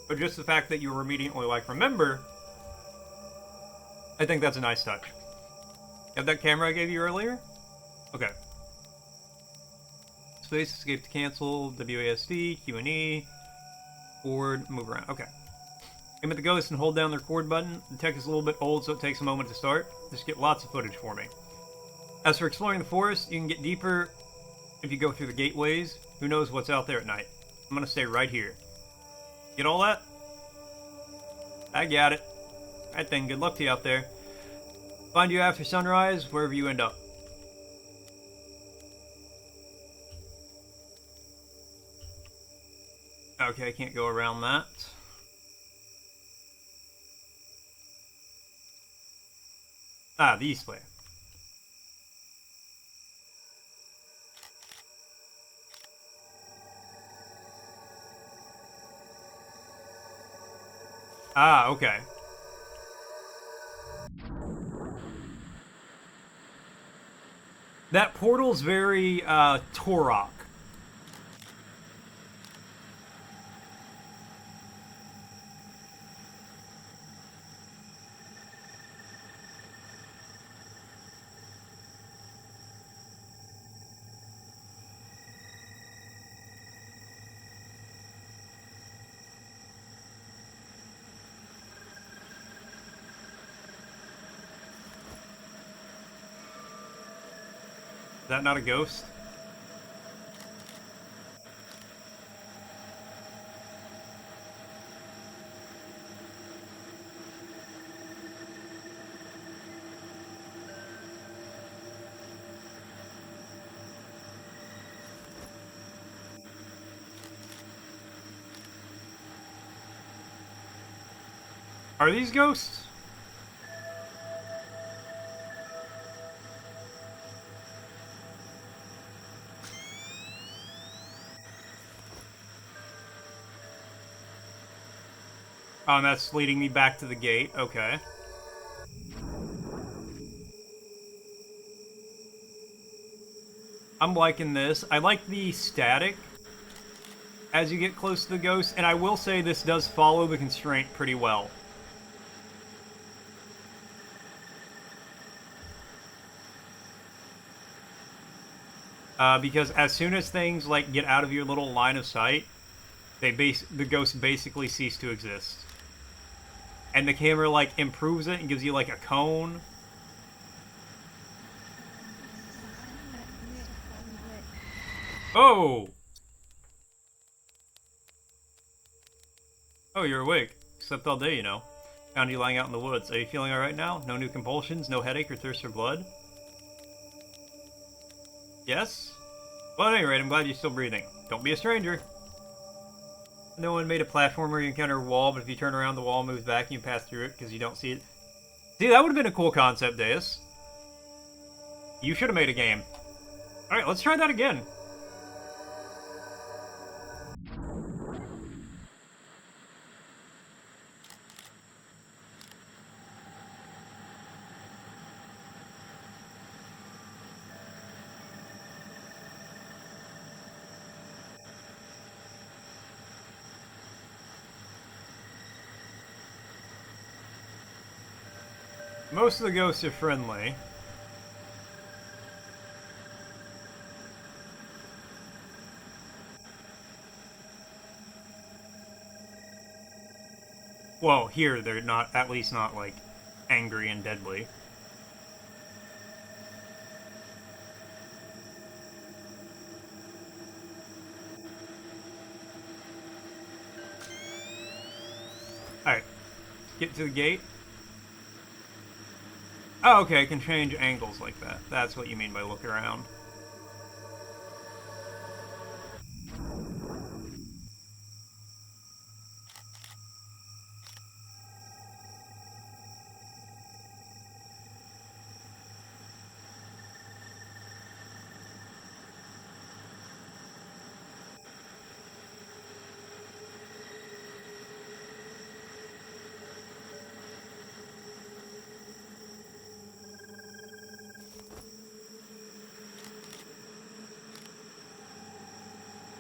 but just the fact that you were immediately like, remember, I think that's a nice touch. Have that camera I gave you earlier? Okay. Space, escape to cancel, WASD, Q&E, forward, move around. Okay. Aim at the ghost and hold down the record button. The tech is a little bit old, so it takes a moment to start. Just get lots of footage for me. As for exploring the forest, you can get deeper if you go through the gateways. Who knows what's out there at night? I'm gonna stay right here. Get all that? I got it. Alright then, good luck to you out there. Find you after sunrise, wherever you end up. Okay, I can't go around that. Ah, the east way. Ah, okay. That portal's very, Torok. Is that not a ghost? Are these ghosts? Oh, and that's leading me back to the gate. Okay. I'm liking this. I like the static as you get close to the ghost, and I will say this does follow the constraint pretty well. Because as soon as things like get out of your little line of sight, the ghosts basically cease to exist. And the camera like improves it and gives you like a cone. Oh! Oh, you're awake. Slept all day, you know. Found you lying out in the woods. Are you feeling alright now? No new compulsions? No headache or thirst for blood? Yes? Well, at any rate, I'm glad you're still breathing. Don't be a stranger. No one made a platform where you encounter a wall, but if you turn around, the wall moves back and you pass through it because you don't see it. See, that would have been a cool concept, Deus. You should have made a game. Alright, let's try that again. Most of the ghosts are friendly. Well, here they're not, at least not, like, angry and deadly. Alright. Get to the gate. Oh, okay, I can change angles like that. That's what you mean by look around.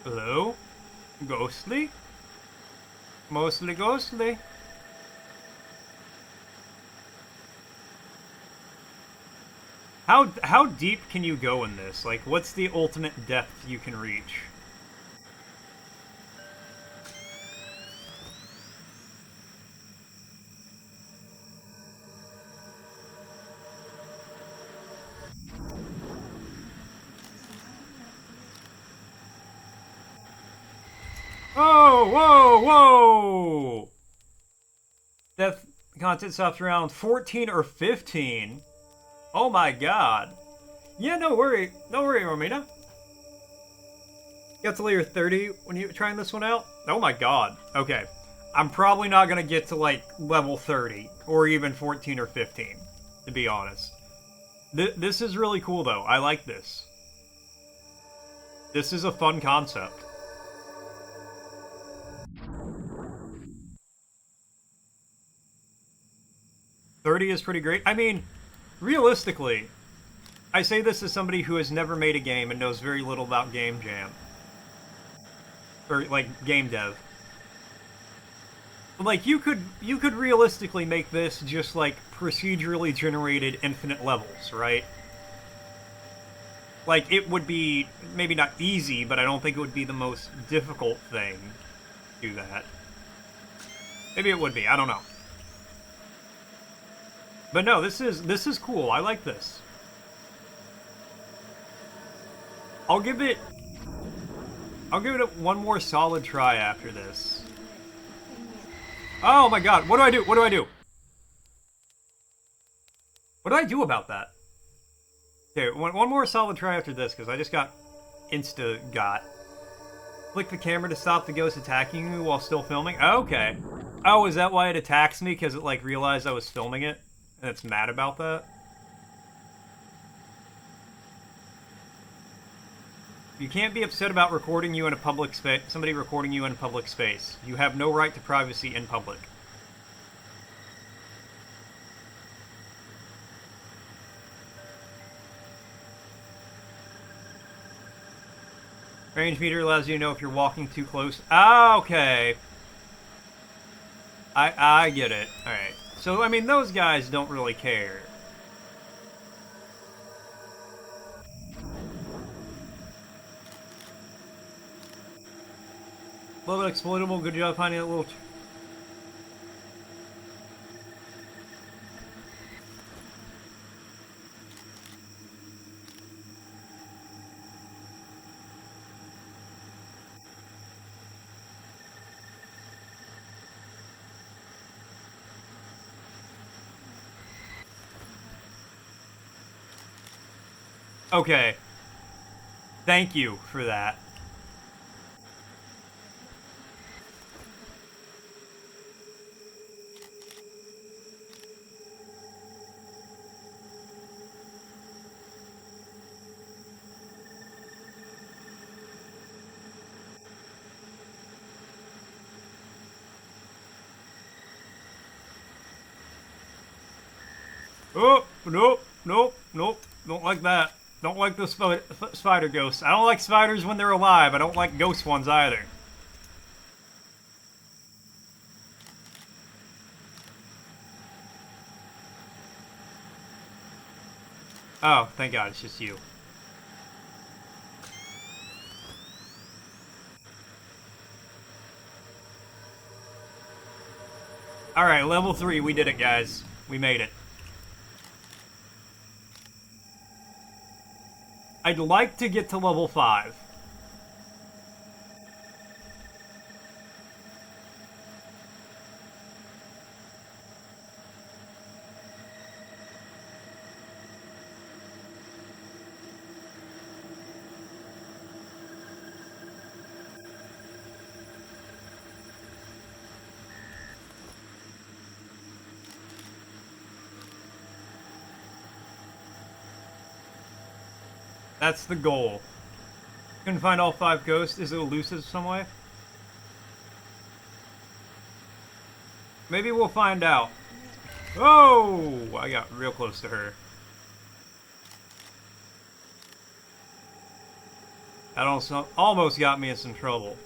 Hello? Ghostly? Mostly ghostly. How deep can you go in this? Like, what's the ultimate depth you can reach? Whoa, whoa, whoa! Death content stops around 14 or 15. Oh my god. Yeah, no worry. No worry, Romina. You got to layer 30 when you're trying this one out? Oh my god. Okay. I'm probably not going to get to, like, level 30. Or even 14 or 15. To be honest. This is really cool, though. I like this. This is a fun concept. $30 is pretty great. I mean, realistically, I say this as somebody who has never made a game and knows very little about game jam. Or, like, game dev. Like, you could realistically make this just, like, procedurally generated infinite levels, right? Like, it would be, maybe not easy, but I don't think it would be the most difficult thing to do that. Maybe it would be, I don't know. But no, this is cool. I like this. I'll give it one more solid try after this. Oh my god, what do I do? What do I do? What do I do about that? Okay, one more solid try after this, because I just got insta-got. Click the camera to stop the ghost attacking you while still filming? Okay. Oh, is that why it attacks me? Because it, like, realized I was filming it? And it's mad about that? You can't be upset about recording you in a public space. Somebody recording you in a public space. You have no right to privacy in public. Range meter allows you to know if you're walking too close. Ah, okay. I get it. Alright. So, I mean, those guys don't really care. A little bit exploitable. Good job finding that little... Okay. Thank you for that. Oh, nope, nope, nope. Don't like that. Don't like the spider ghosts. I don't like spiders when they're alive. I don't like ghost ones either. Oh, thank God, it's just you. Alright, level 3, we did it, guys. We made it. I'd like to get to level 5. That's the goal. Couldn't find all 5 ghosts. Is it elusive some way? Maybe we'll find out. Oh! I got real close to her. That also almost got me in some trouble.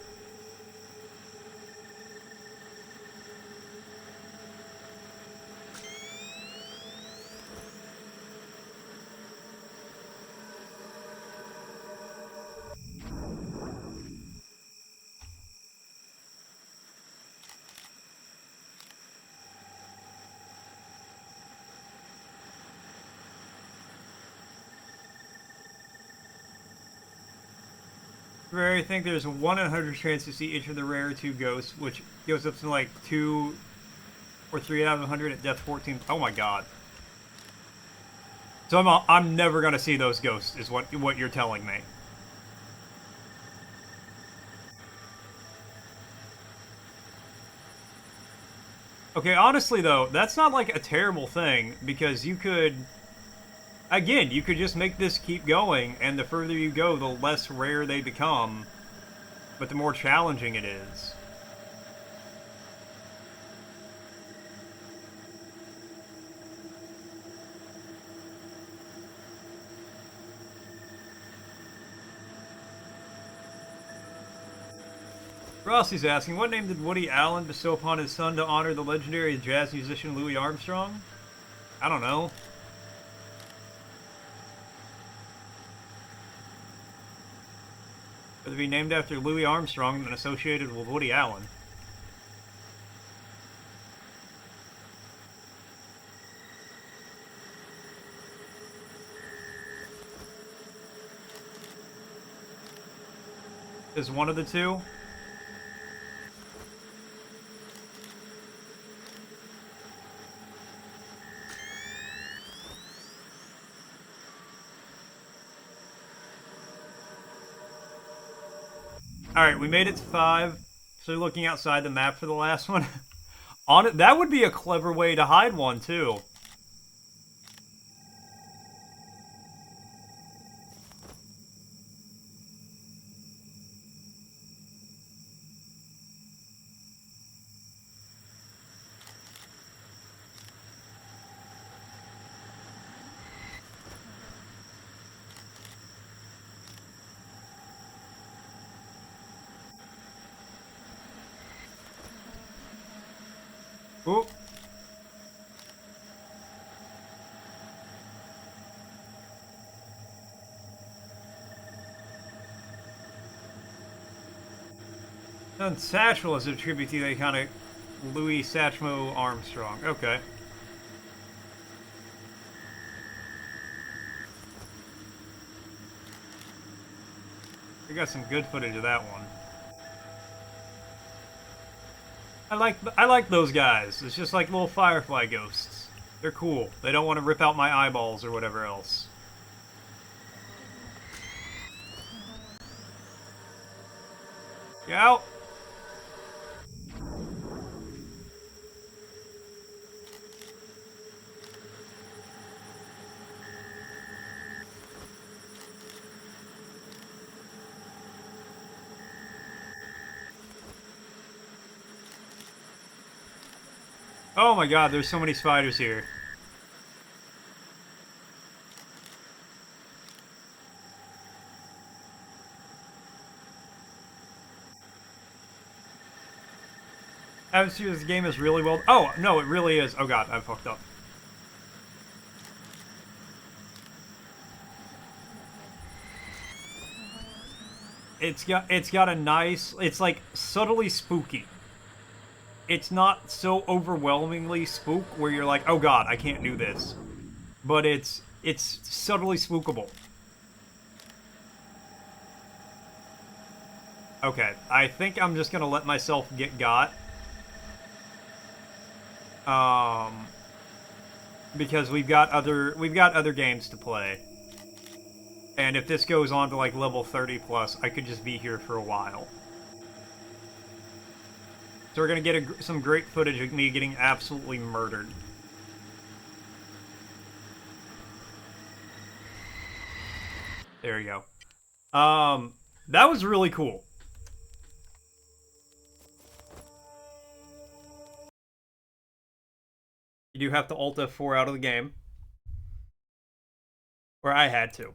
Rare, I think there's a 1 in 100 chance to see each of the rare two ghosts, which goes up to like 2 or 3 out of 100 at depth 14. Oh my god. So I'm never gonna see those ghosts, is what you're telling me. Okay, honestly though, that's not like a terrible thing, because you could, again, you could just make this keep going, and the further you go, the less rare they become, but the more challenging it is. Rossi's asking, what name did Woody Allen bestow upon his son to honor the legendary jazz musician Louis Armstrong? I don't know. Whether it be named after Louis Armstrong and associated with Woody Allen. Is one of the two? Alright, we made it to 5. So looking outside the map for the last one. On it, that would be a clever way to hide one, too. Ooh. And Satchel is a tribute to the kind of Louis Satchmo Armstrong. Okay. We got some good footage of that one. I like those guys. It's just like little firefly ghosts. They're cool. They don't want to rip out my eyeballs or whatever else. Get out! Oh my god, there's so many spiders here. Obviously, this game is really well... Oh, no, it really is. Oh god, I fucked up. It's got a nice... It's like subtly spooky. It's not so overwhelmingly spook where you're like, oh god, I can't do this. But it's subtly spookable. Okay, I think I'm just gonna let myself get got. Because we've got other games to play. And if this goes on to like level 30 plus, I could just be here for a while. So we're gonna get some great footage of me getting absolutely murdered. There you go. That was really cool. You do have to Alt F4 out of the game. Or I had to.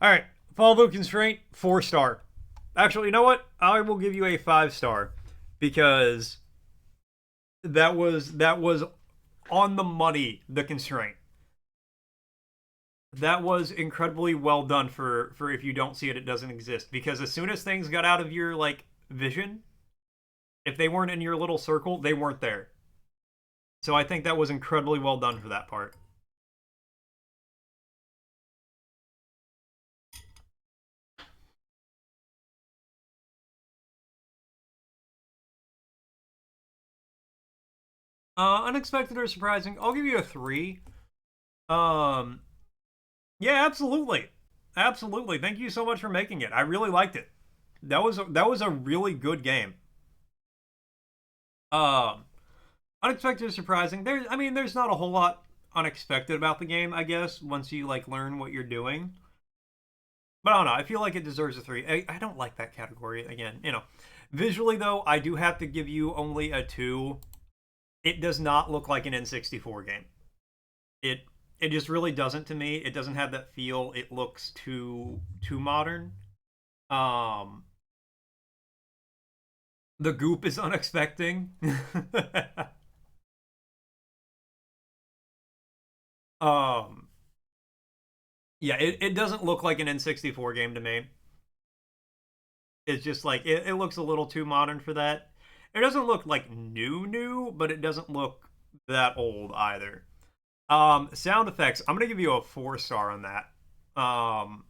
Alright, follow constraint, 4-star. Actually, you know what? I will give you a 5-star. Because that was on the money, the constraint. That was incredibly well done for if you don't see it, it doesn't exist. Because as soon as things got out of your, like, vision, if they weren't in your little circle, they weren't there. So I think that was incredibly well done for that part. Unexpected or surprising? I'll give you a 3. Um, yeah, absolutely, absolutely. Thank you so much for making it. I really liked it. That was a really good game. Um, Unexpected or surprising? There's not a whole lot unexpected about the game, I guess, once you like learn what you're doing. But I don't know. I feel like it deserves a 3. I don't like that category again. Visually though, I do have to give you only a 2. It does not look like an N64 game. It it just really doesn't to me. It doesn't have that feel. It looks too modern. Um, the goop is unexpected. um, yeah, it doesn't look like an N64 game to me. It's just like it looks a little too modern for that. It doesn't look like new, but it doesn't look that old either. Sound effects. I'm gonna give you a 4 star on that. Um,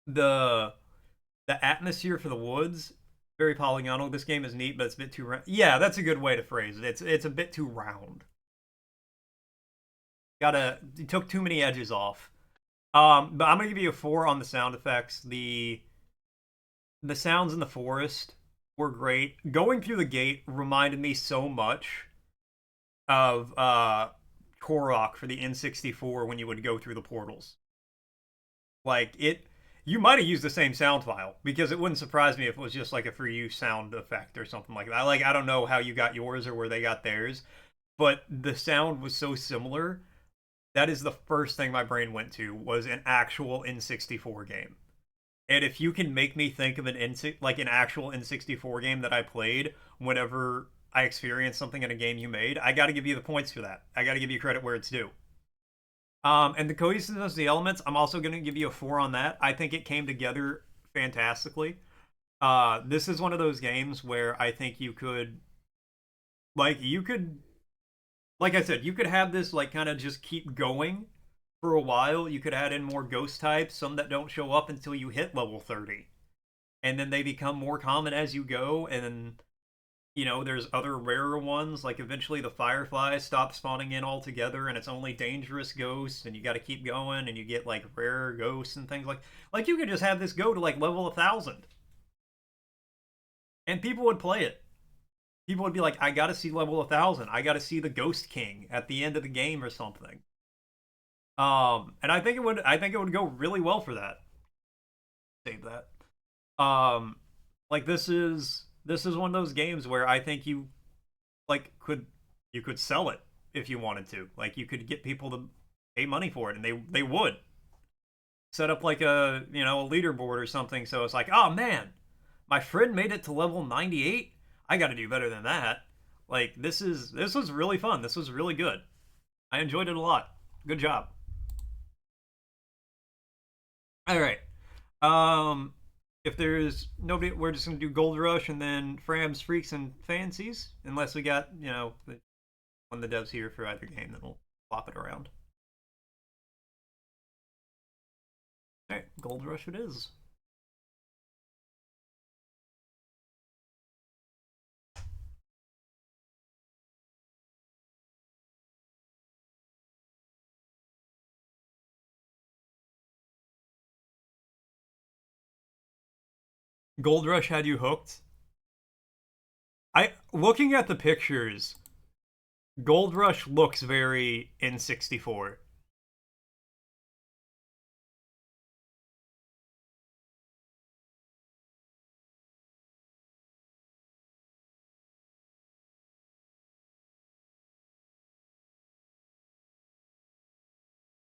the the atmosphere for the woods, very polygonal. This game is neat, but it's a bit too round. Yeah, that's a good way to phrase it. It's a bit too round. You took too many edges off. But I'm gonna give you a 4 on the sound effects. The sounds in the forest were great. Going through the gate reminded me so much of Korok for the N64 when you would go through the portals. Like it, you might have used the same sound file because it wouldn't surprise me if it was just like a for you sound effect or something like that. Like I don't know how you got yours or where they got theirs, but the sound was so similar. That is the first thing my brain went to was an actual N64 game. And if you can make me think of an actual N64 game that I played whenever I experienced something in a game you made, I got to give you the points for that. I got to give you credit where it's due. And the cohesiveness of the elements, I'm also going to give you a 4 on that. I think it came together fantastically. This is one of those games where I think you could, like I said, you could have this like kind of just keep going for a while. You could add in more ghost types, some that don't show up until you hit level 30, and then they become more common as you go. And there's other rarer ones, like eventually the fireflies stop spawning in altogether and it's only dangerous ghosts, and you got to keep going and you get like rare ghosts and things like you could just have this go to like level 1,000 and people would play it. People would be like, I got to see level 1,000. I got to see the Ghost King at the end of the game or something. And I think it would go really well for that. Save that. Um, like this is one of those games where I think you could sell it if you wanted to. Like you could get people to pay money for it, and they would set up like a leaderboard or something. So it's like, oh man, my friend made it to level 98. I got to do better than that. Like this was really fun. This was really good. I enjoyed it a lot. Good job. All right. Um, if there's nobody, we're just gonna do Gold Rush and then Frams, Freaks, and Fancies, unless we got one of the devs here for either game, then we'll flop it around. All right, Gold Rush it is. Gold Rush had you hooked. Looking at the pictures, Gold Rush looks very N64.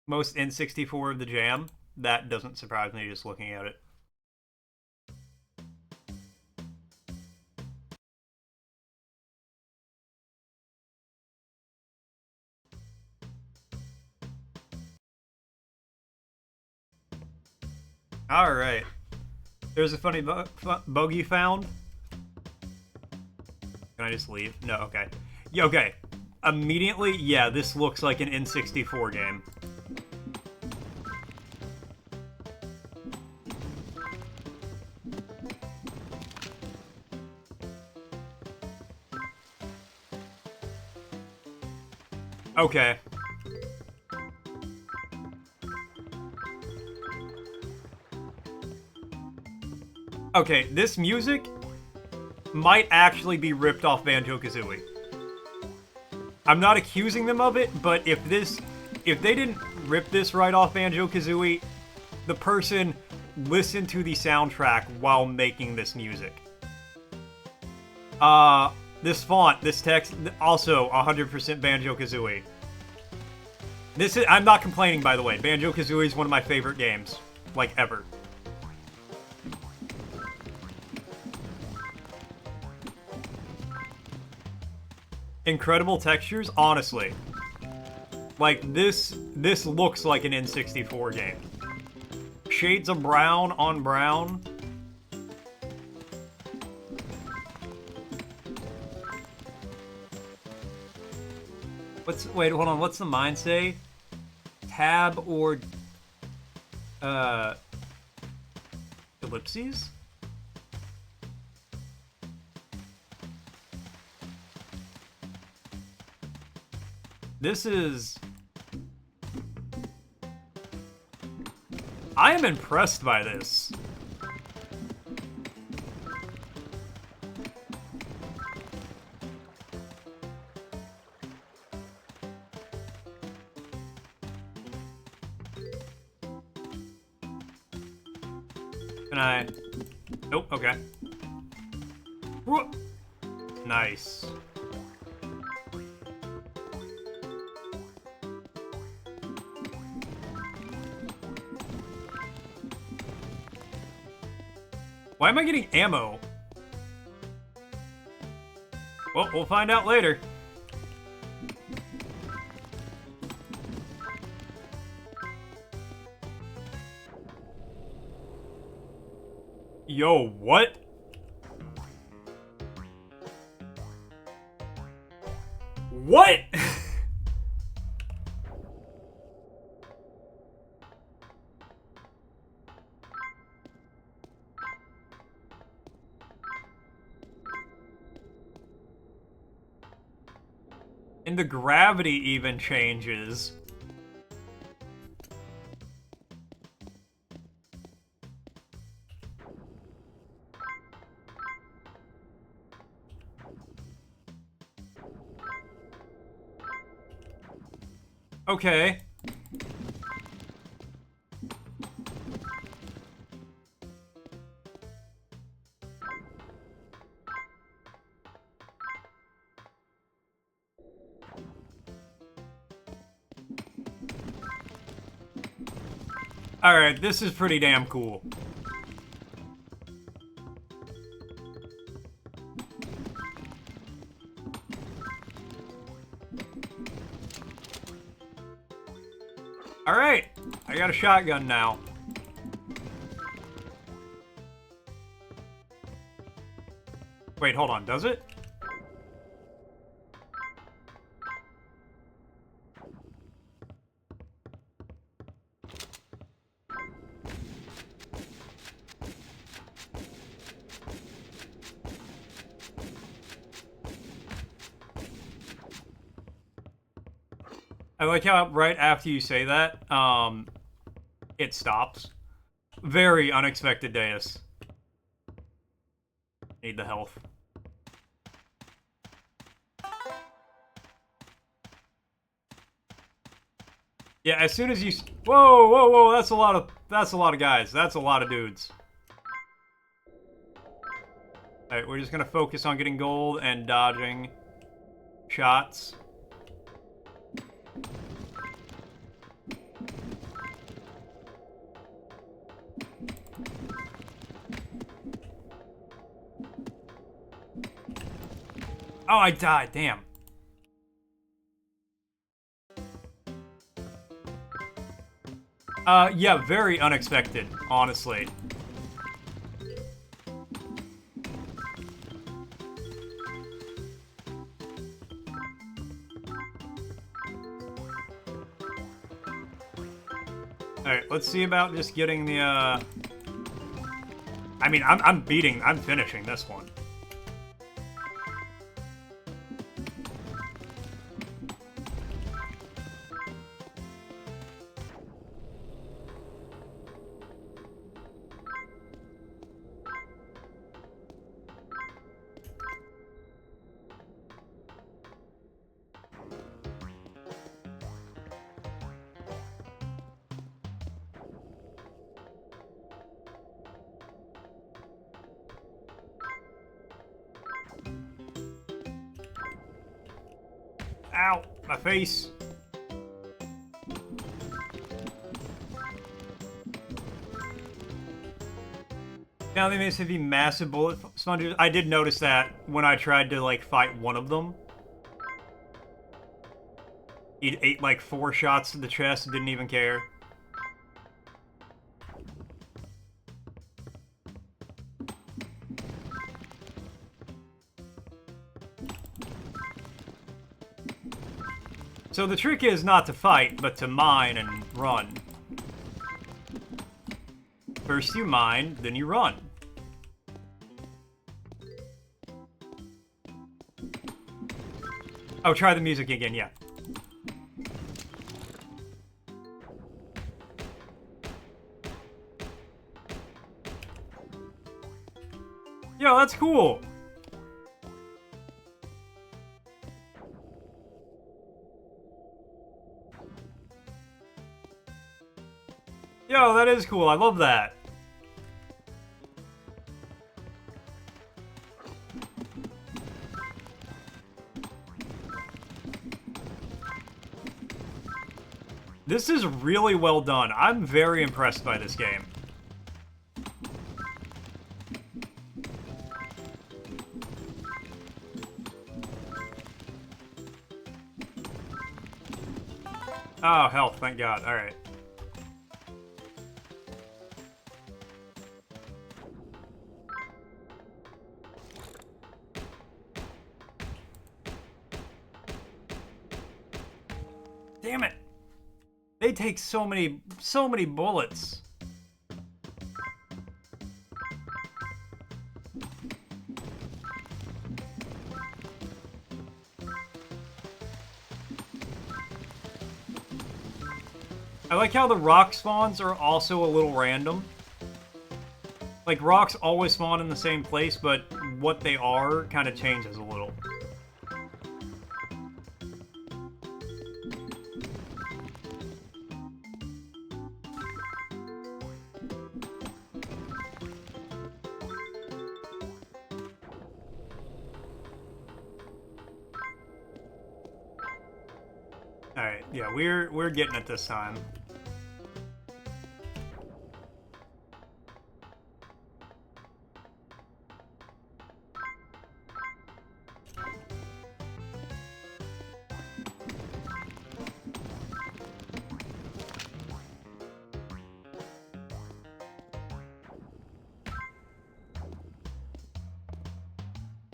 Most N64 of the jam. That doesn't surprise me just looking at it. All right. There's a funny bogey found. Can I just leave? No, okay. Yeah, okay. Immediately, yeah, this looks like an N64 game. Okay. Okay, this music might actually be ripped off Banjo-Kazooie. I'm not accusing them of it, but if they didn't rip this right off Banjo-Kazooie, the person listened to the soundtrack while making this music. This font, this text, also 100% Banjo-Kazooie. I'm not complaining, by the way. Banjo-Kazooie is one of my favorite games, like, ever. Incredible textures, honestly. Like, this looks like an N64 game. Shades of brown on brown. Wait, hold on, what's the mine say? Tab or, ellipses? This is... I am impressed by this. Can I... Nope, okay. Whoop. Nice. Why am I getting ammo? Well, we'll find out later. Yo, what? What? And the gravity even changes. Okay. Alright, this is pretty damn cool. Alright, I got a shotgun now. Wait, hold on, does it? I like how right after you say that, it stops. Very unexpected Deus. Need the health. Yeah, as soon as you... Whoa, whoa, whoa, that's a lot of guys. That's a lot of dudes. Alright, we're just gonna focus on getting gold and dodging shots. Oh, I died, damn. Yeah, very unexpected, honestly. Alright, let's see about just getting the, I mean, I'm finishing this one. Ow! My face! Now they may say be massive bullet sponges. I did notice that when I tried to, like, fight one of them. He ate, like, 4 shots to the chest and didn't even care. So the trick is not to fight, but to mine and run. First you mine, then you run. Oh, try the music again, yeah. Yo, that's cool. Yo, that is cool. I love that. This is really well done. I'm very impressed by this game. Oh, health, thank God. Alright. Damn it! They take so many bullets. I like how the rock spawns are also a little random. Like, rocks always spawn in the same place, but what they are kind of changes a little. Alright, yeah, we're getting it this time.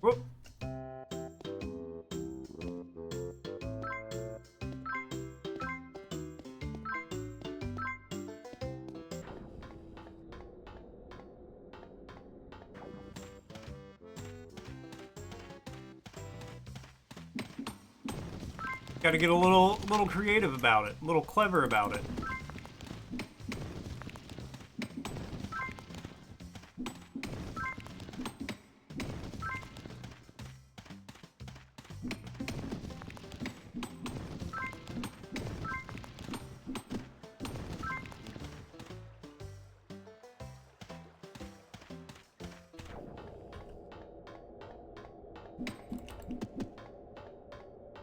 Whoop. Gotta get a little creative about it, a little clever about it.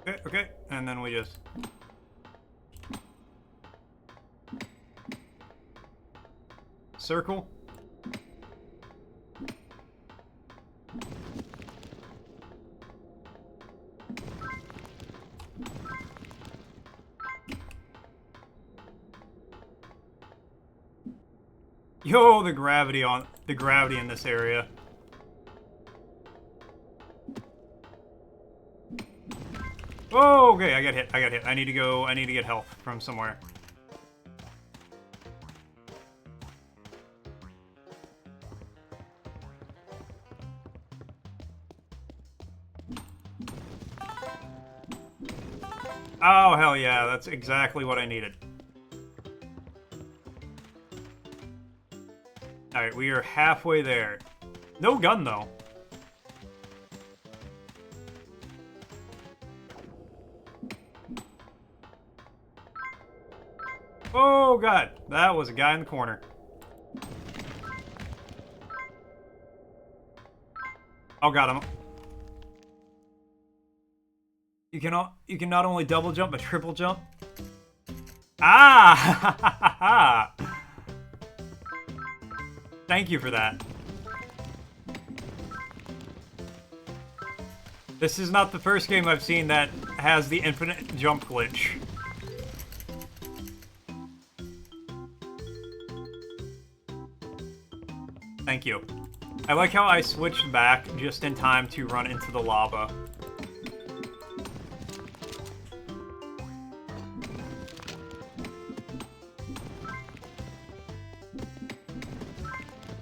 Okay, okay, and then we just... circle. Yo, the gravity in this area. Oh, okay, I got hit. I need to get health from somewhere. Oh, hell yeah, that's exactly what I needed. Alright, we are halfway there. No gun, though. Oh, God. That was a guy in the corner. Oh, got him. You can not only double jump but triple jump. Ah! Thank you for that. This is not the first game I've seen that has the infinite jump glitch. Thank you. I like how I switched back just in time to run into the lava.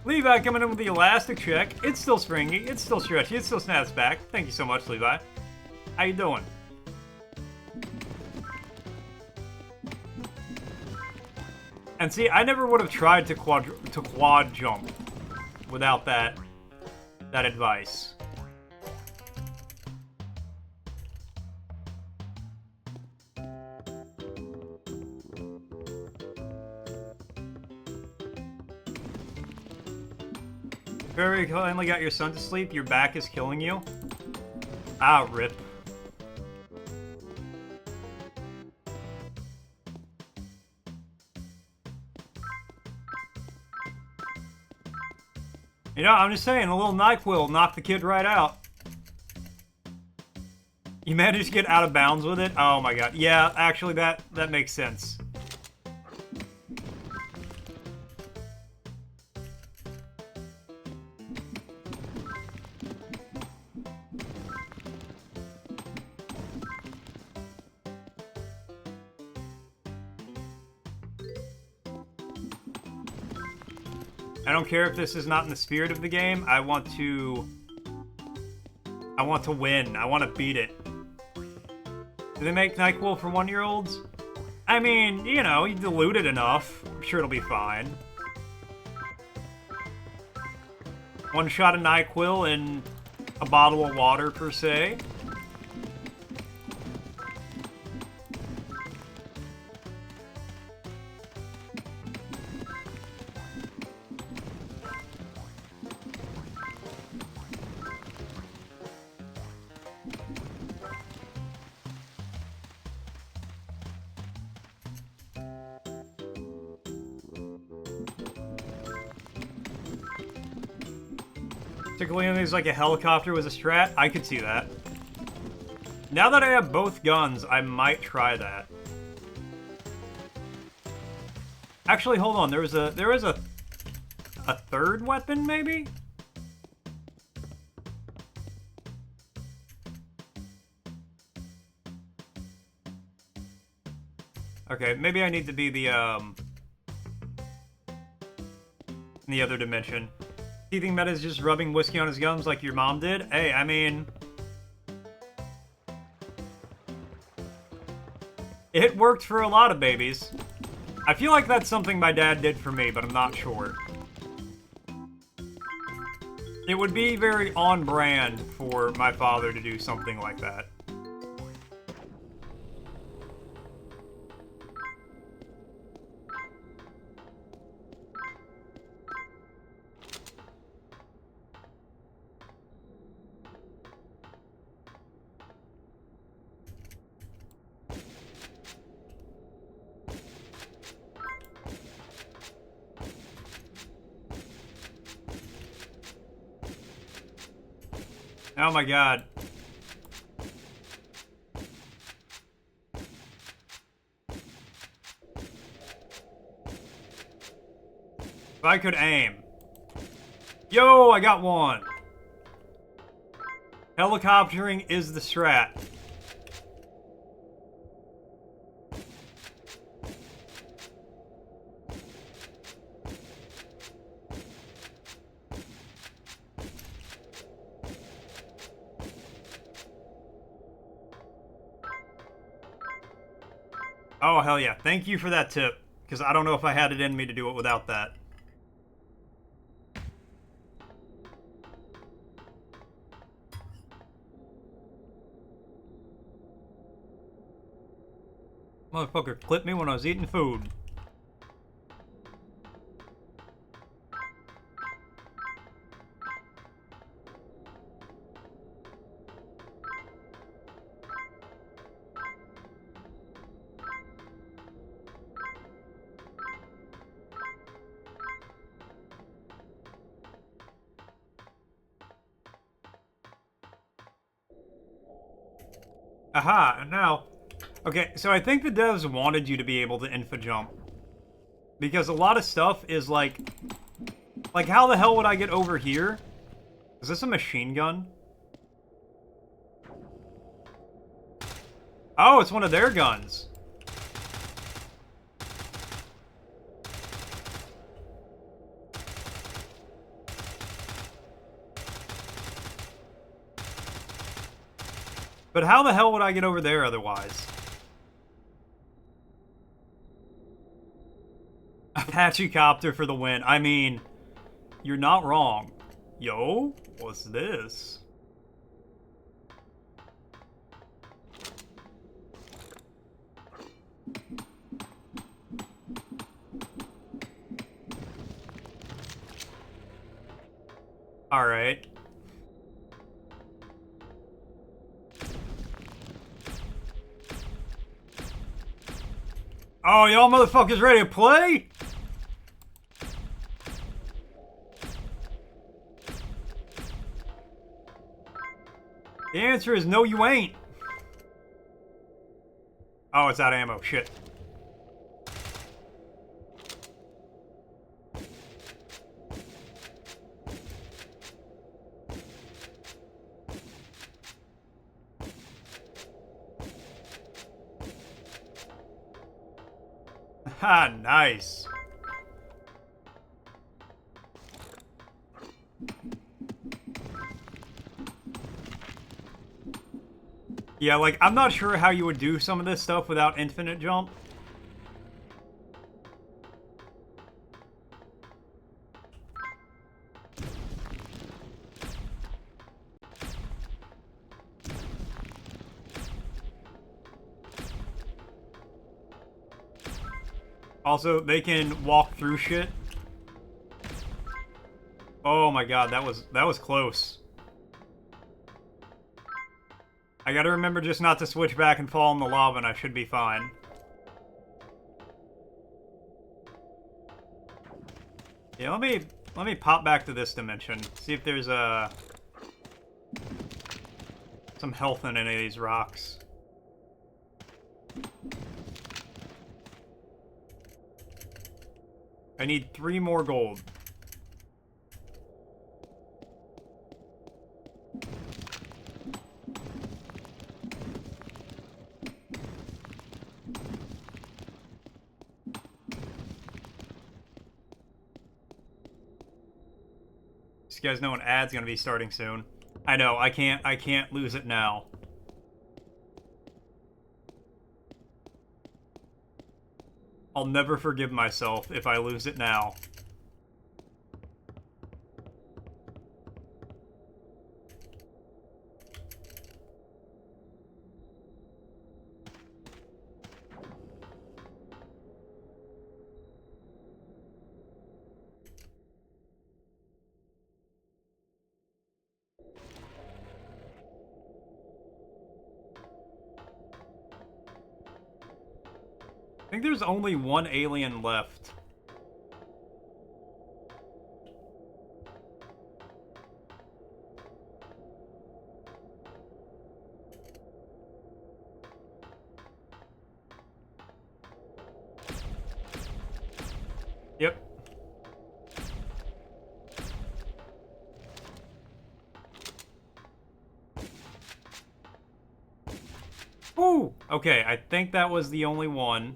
Levi coming in with the elastic check. It's still springy, it's still stretchy, it still snaps back. Thank you so much, Levi. How you doing? And see, I never would have tried to quad jump without that advice. Very kindly got your son to sleep. Your back is killing you. Ah, rip. You know, I'm just saying, a little NyQuil knocked the kid right out. You managed to get out of bounds with it? Oh my god. Yeah, actually, that makes sense. I don't care if this is not in the spirit of the game. I want to win. I want to beat it. Do they make NyQuil for 1-year-olds? I mean, you know, you dilute it enough. I'm sure it'll be fine. One shot of NyQuil in a bottle of water, per se. Particularly things like a helicopter was a strat, I could see that. Now that I have both guns, I might try that. Actually, hold on. There is a third weapon, maybe? Okay, maybe I need to be the in the other dimension. Do you think Meta's just rubbing whiskey on his gums like your mom did? Hey, I mean... it worked for a lot of babies. I feel like that's something my dad did for me, but I'm not sure. It would be very on-brand for my father to do something like that. Oh my god. If I could aim. Yo, I got one. Helicoptering is the strat. Oh, hell yeah. Thank you for that tip, because I don't know if I had it in me to do it without that. Motherfucker clipped me when I was eating food. Aha, and now... Okay, so I think the devs wanted you to be able to infa jump. Because a lot of stuff is like... Like, how the hell would I get over here? Is this a machine gun? Oh, it's one of their guns. But how the hell would I get over there otherwise? Apache copter for the win. I mean, you're not wrong. Yo, what's this? All right. Oh, y'all motherfuckers ready to play? The answer is no, you ain't. Oh, it's out of ammo. Shit. Ha, nice. Yeah, like, I'm not sure how you would do some of this stuff without infinite jump. Also, they can walk through shit. Oh my god, that was close. I gotta remember just not to switch back and fall in the lava and I should be fine. Yeah, let me pop back to this dimension. See if there's some health in any of these rocks. I need 3 more gold. You guys know an ad's gonna be starting soon. I know, I can't lose it now. I'll never forgive myself if I lose it now. I think there's only one alien left. Yep. Ooh! Okay, I think that was the only one.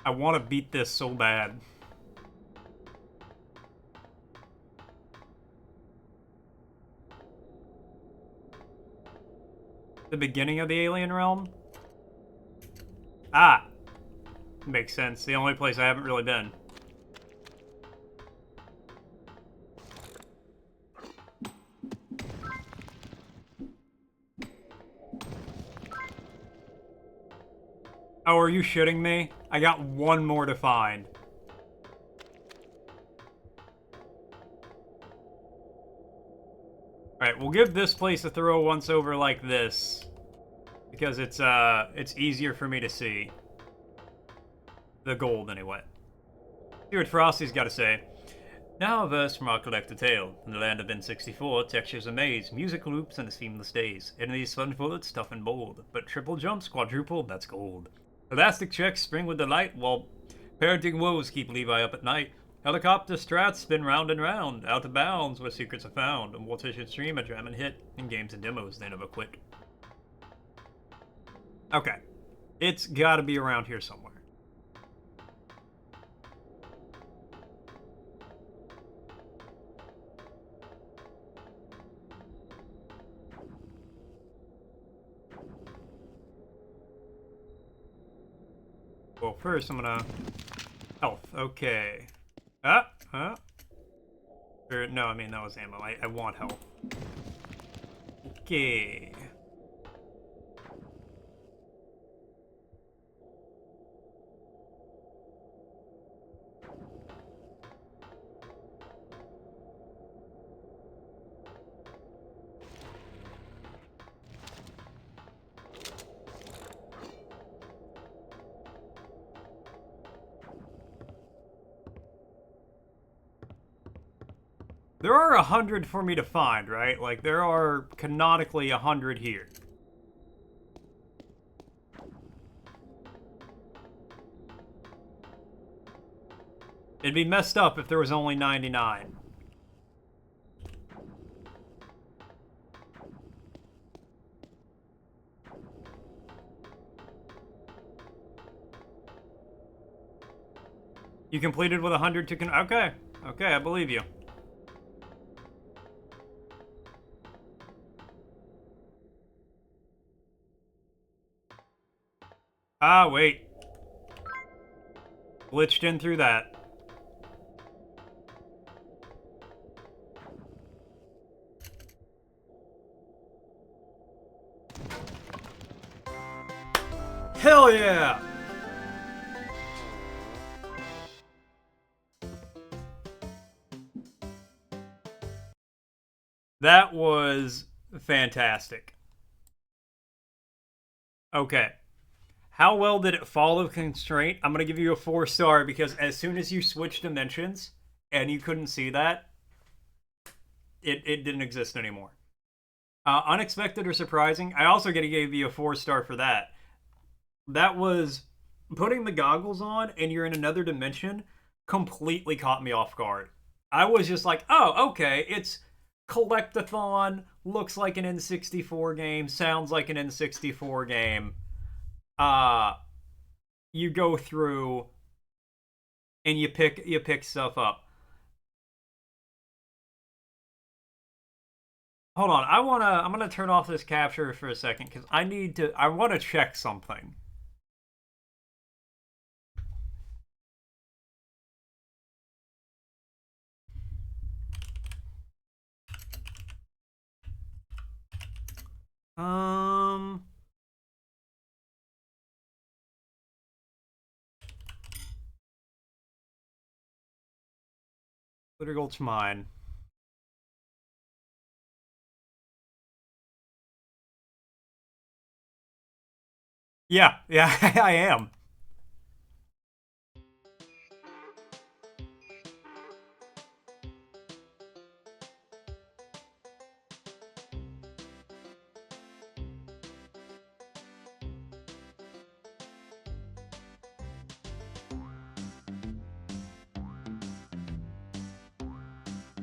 I want to beat this so bad. The beginning of the alien realm? Ah! Makes sense. The only place I haven't really been. Oh, are you shitting me? I got one more to find. Alright, we'll give this place a throw once over like this. Because it's easier for me to see. The gold, anyway. See what Frosty's got to say. Now a verse from our collected tale. In the land of N64, textures amaze, music loops and seamless days. Enemies fun bullets, tough and bold, but triple jumps, quadruple, that's gold. Elastic checks spring with delight, while parenting woes keep Levi up at night. Helicopter strats spin round and round, out of bounds where secrets are found. A mortician stream, a jam and hit, in games and demos they never quit. Okay, it's gotta be around here somewhere. Well, first I'm gonna... Health, okay. No, I mean, that was ammo. I want health. Okay. There are 100 for me to find, right? Like, there are canonically 100 here. It'd be messed up if there was only 99. You completed with 100 to okay. Okay, I believe you. Ah, wait. Glitched in through that. Hell yeah! That was fantastic. Okay. How well did it follow constraint? I'm going to give you a 4-star because as soon as you switched dimensions and you couldn't see that, it didn't exist anymore. Unexpected or surprising? I also get to give you a 4-star for that. That was putting the goggles on and you're in another dimension completely caught me off guard. I was just like, oh, okay, it's collectathon, looks like an N64 game, sounds like an N64 game. You go through and you pick stuff up. Hold on, I'm gonna turn off this capture for a second because I wanna check something. Glitter Gulch Mine. Yeah, I am.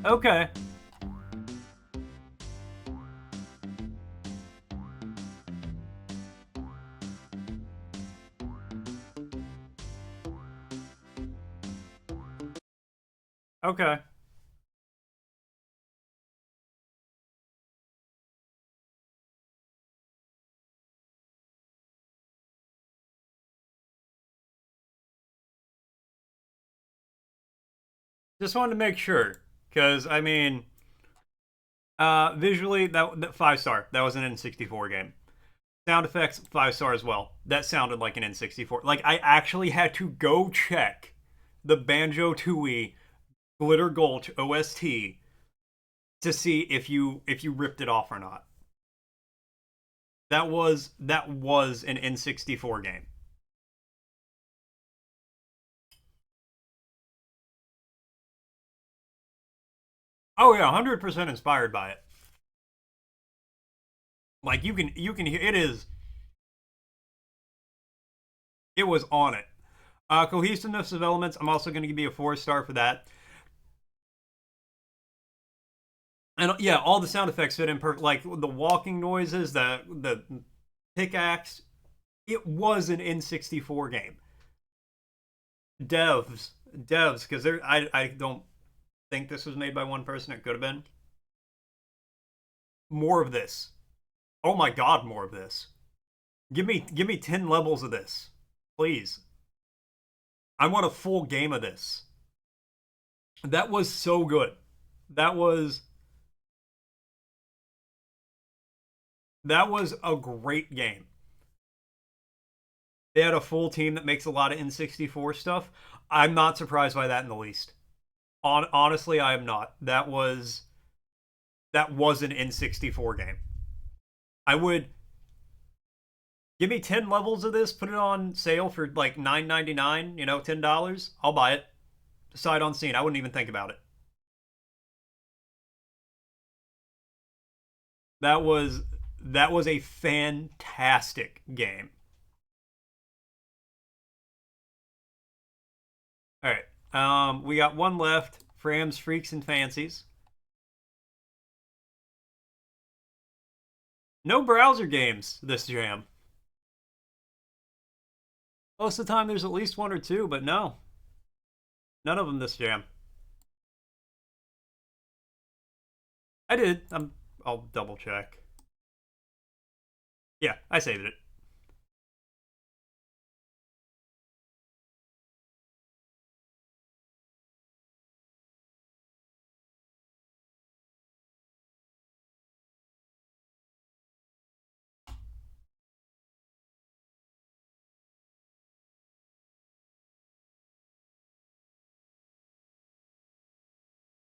Okay. Okay. Just wanted to make sure, because I mean, visually that 5-star. That was an N64 game. Sound effects 5-star as well. That sounded like an N64. Like I actually had to go check the Banjo Tooie Glitter Gulch OST to see if you ripped it off or not. That was an N64 game. Oh yeah, 100% inspired by it. Like you can hear it was on it. Cohesiveness of elements. I'm also going to give you a 4 star for that. And yeah, all the sound effects fit in perfect. Like the walking noises, the pickaxe. It was an N64 game. Devs, because I don't think this was made by one person. It could have been more of this. Oh my god, more of this. Give me 10 levels of this, please. I want a full game of this. That was so good. That was that was a great game. They had a full team that makes a lot of N64 stuff. I'm not surprised by that in the least. Honestly, I am not. That was an N64 game. I would give me 10 levels of this, put it on sale for like $9.99, $10. I'll buy it. Decide on scene. I wouldn't even think about it. That was that was a fantastic game. All right. We got one left. Fram's Freaks and Fancies. No browser games this jam. Most of the time there's at least one or two, but no. None of them this jam. I did. I'll double check. Yeah, I saved it.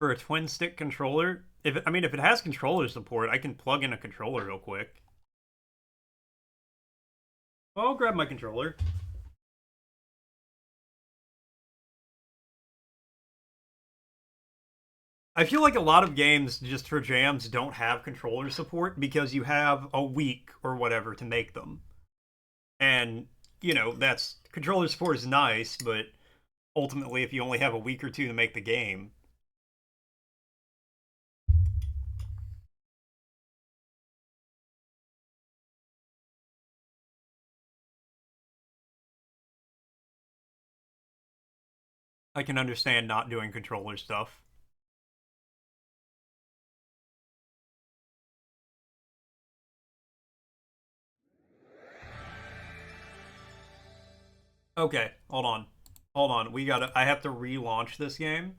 For a twin stick controller, if it has controller support, I can plug in a controller real quick. Well, I'll grab my controller. I feel like a lot of games just for jams don't have controller support because you have a week or whatever to make them. And, that's controller support is nice, but ultimately if you only have a week or two to make the game, I can understand not doing controller stuff. Okay, hold on. Hold on. I have to relaunch this game.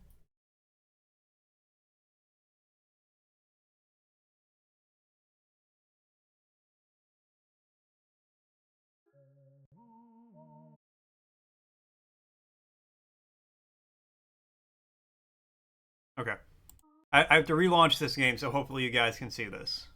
Okay. I have to relaunch this game, so hopefully you guys can see this.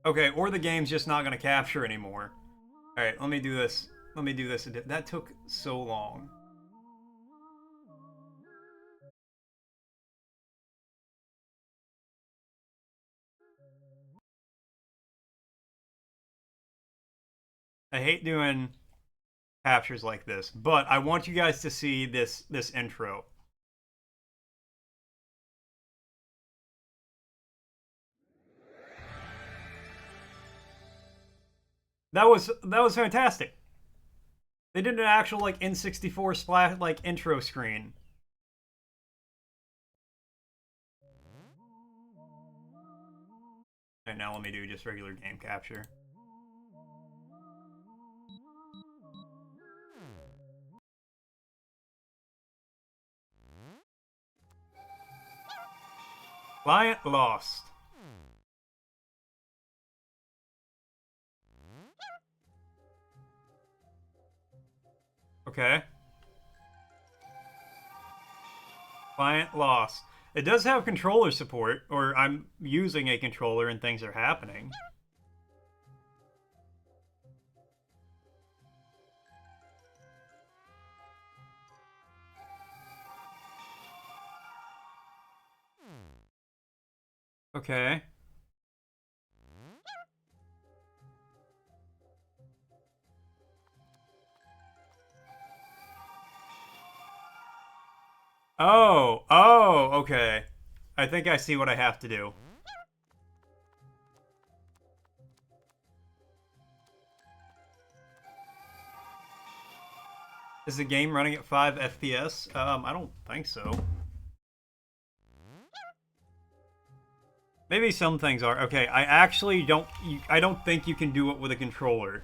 Okay, or the game's just not going to capture anymore. All right, let me do this. Let me do this. That took so long. I hate doing captures like this, but I want you guys to see this intro. That was fantastic. They did an actual like N64 splash like intro screen. And now let me do just regular game capture. Client lost. Okay. Client lost. It does have controller support, or I'm using a controller and things are happening. Okay. Oh, okay. I think I see what I have to do. Is the game running at 5 FPS? I don't think so. Maybe some things are. Okay, I actually don't... I don't think you can do it with a controller.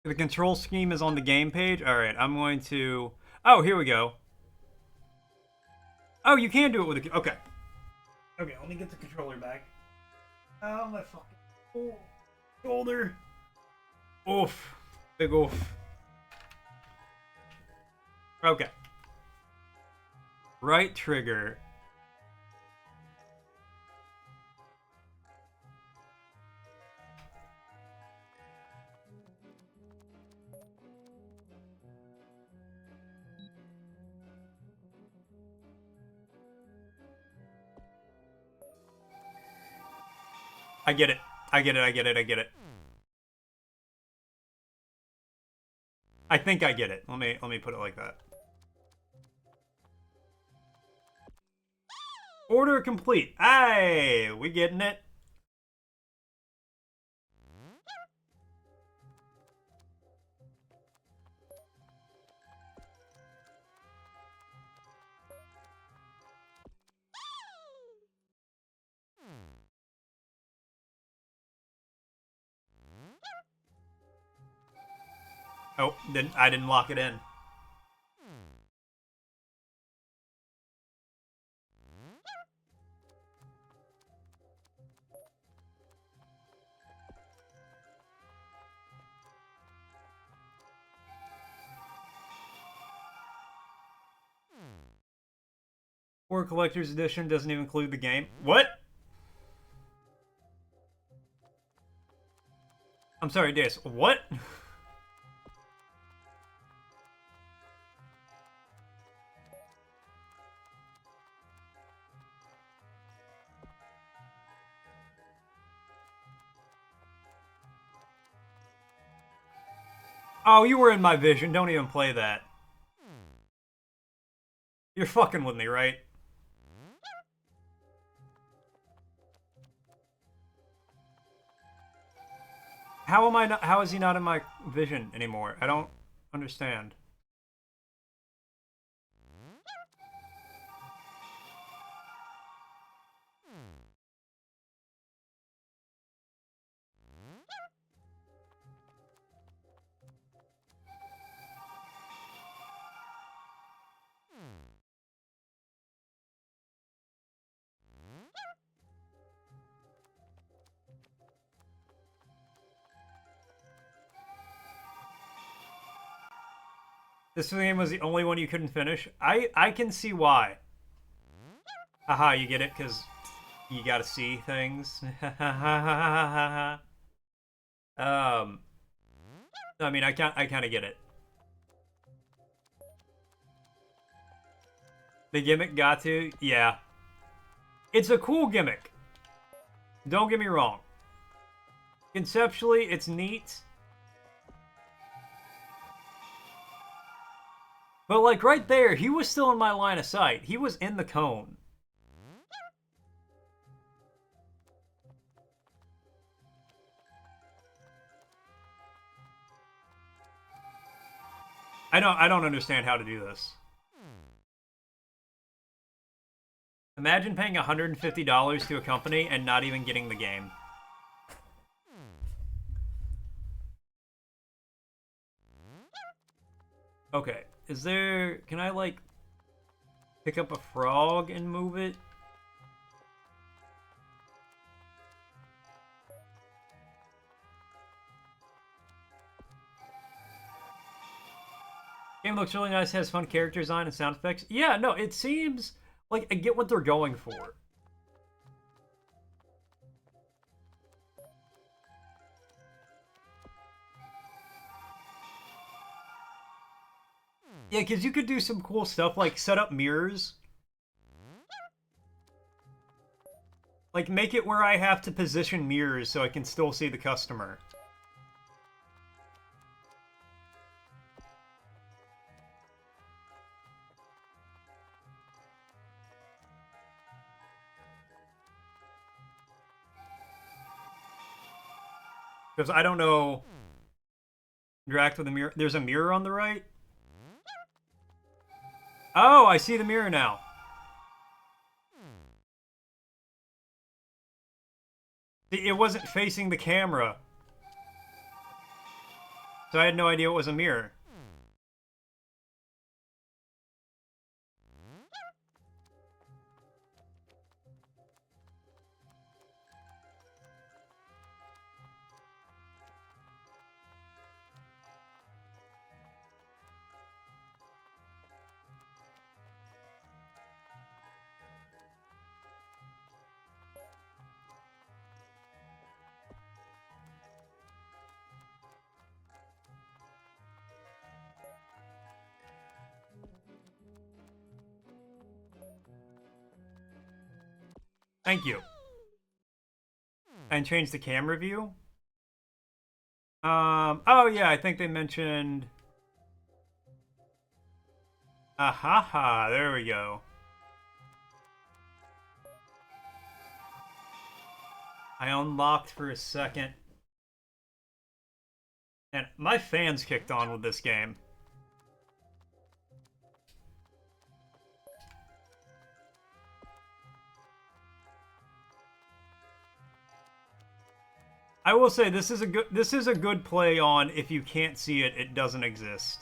The control scheme is on the game page? Alright, I'm going to... Oh, here we go. Oh, you can do it with a... Okay. Okay, let me get the controller back. Oh, my fucking... shoulder. Oof. Big oof. Okay. Right trigger. I get it. I get it. I get it. I get it. I think I get it. Let me put it like that. Order complete. Aye, we getting it. Oh, I didn't lock it in. Or Collector's Edition doesn't even include the game. What? I'm sorry, Deus. What? Oh, you were in my vision. Don't even play that. You're fucking with me, right? How am I not? How is he not in my vision anymore? I don't understand. This game was the only one you couldn't finish. I can see why. Haha, you get it because you gotta see things. I mean, I kind of get it. The gimmick got to, yeah. It's a cool gimmick. Don't get me wrong. Conceptually, it's neat. But like right there, he was still in my line of sight. He was in the cone. I don't understand how to do this. Imagine paying $150 to a company and not even getting the game. Okay, is there... Can I, like, pick up a frog and move it? Game looks really nice, has fun character design and sound effects. Yeah, no, it seems like I get what they're going for. Yeah, because you could do some cool stuff like set up mirrors. Like, make it where I have to position mirrors so I can still see the customer. Because I don't know... Interact with the mirror. There's a mirror on the right? Oh, I see the mirror now. It wasn't facing the camera. So I had no idea it was a mirror. Thank you. And change the camera view? Oh yeah, I think they mentioned... Ahaha, there we go. I unlocked for a second. And my fans kicked on with this game. I will say this is a good play on if you can't see it, it doesn't exist.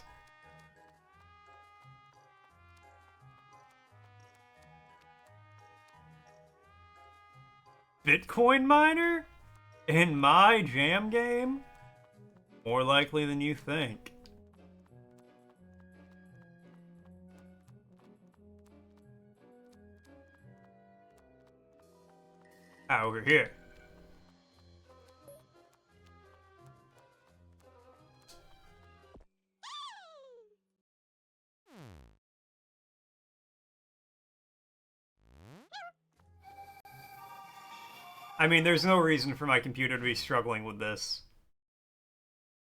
Bitcoin miner? In my jam game? More likely than you think. Over here. I mean, there's no reason for my computer to be struggling with this.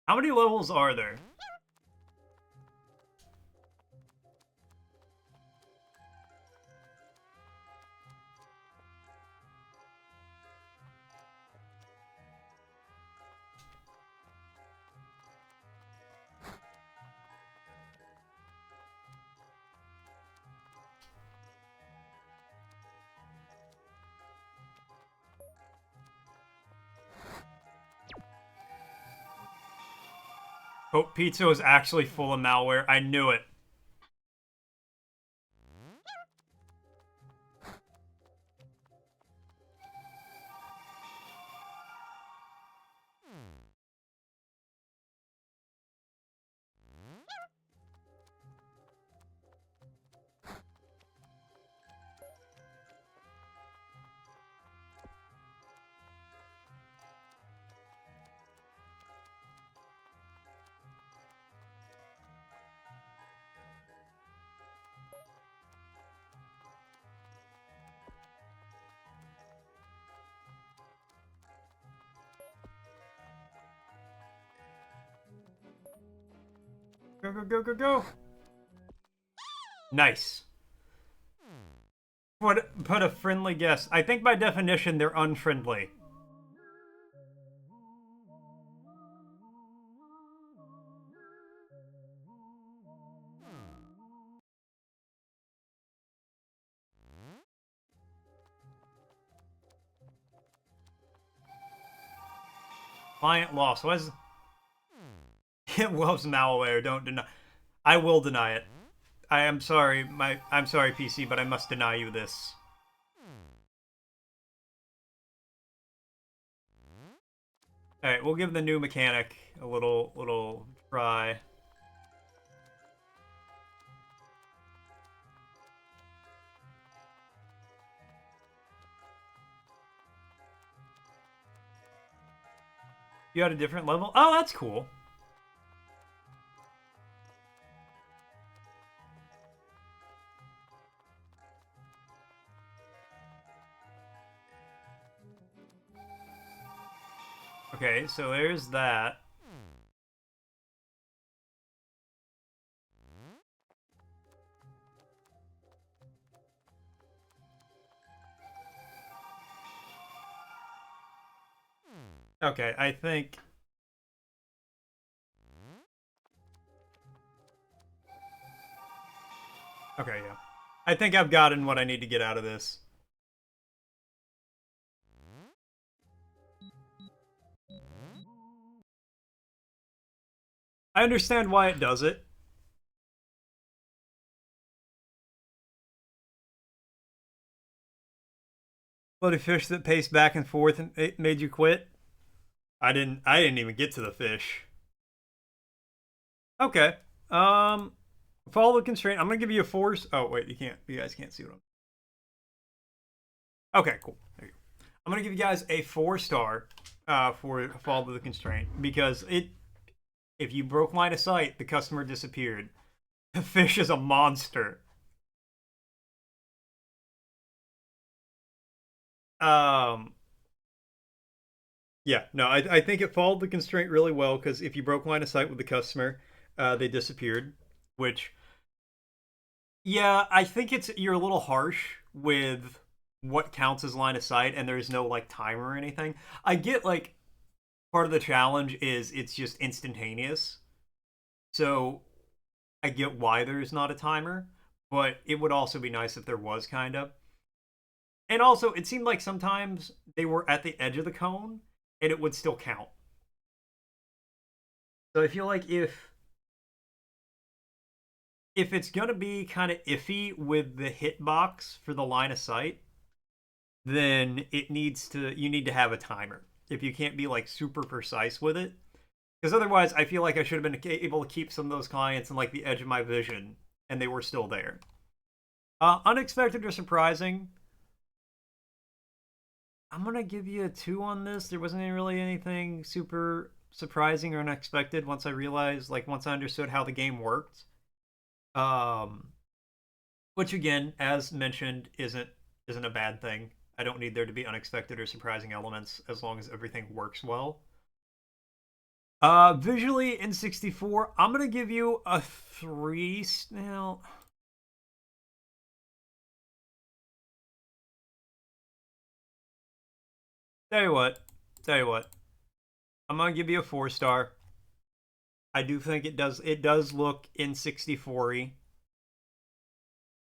How many levels are there? Hope Pizza was actually full of malware. I knew it. Go, go, go, go, go. Nice. Put a friendly guess. I think by definition they're unfriendly. Client lost. What is... It loves malware. Don't deny. I will deny it. I am sorry, I'm sorry, PC, but I must deny you this. All right, we'll give the new mechanic a little try. You had a different level? Oh, that's cool. Okay, so there's that. Okay, I think... Okay, yeah. I think I've gotten what I need to get out of this. I understand why it does it. But a fish that paced back and forth and it made you quit? I didn't even get to the fish. Okay. Um Follow the constraint. I'm gonna give you a force. Oh wait, you guys can't see what I'm... Okay, cool. There you go. I'm gonna give you guys a 4-star for follow the constraint because if you broke line of sight, the customer disappeared. The fish is a monster. Um Yeah, no, I think it followed the constraint really well because if you broke line of sight with the customer, they disappeared. Which, yeah, I think you're a little harsh with what counts as line of sight, and there's no like timer or anything. I get like part of the challenge is it's just instantaneous, so I get why there's not a timer, but it would also be nice if there was kind of. And also, it seemed like sometimes they were at the edge of the cone, and it would still count. So I feel like if it's gonna be kind of iffy with the hitbox for the line of sight, then you need to have a timer. If you can't be like super precise with it, because otherwise, I feel like I should have been able to keep some of those clients in like the edge of my vision, and they were still there. Unexpected or surprising. I'm gonna give you a 2 on this. There wasn't really anything super surprising or unexpected once I realized, like once I understood how the game worked. Um, which again, as mentioned, isn't a bad thing. I don't need there to be unexpected or surprising elements as long as everything works well. Visually N64, I'm gonna give you a 3 now. Tell you what, tell you what. I'm gonna give you a 4-star. I do think it does look N64y.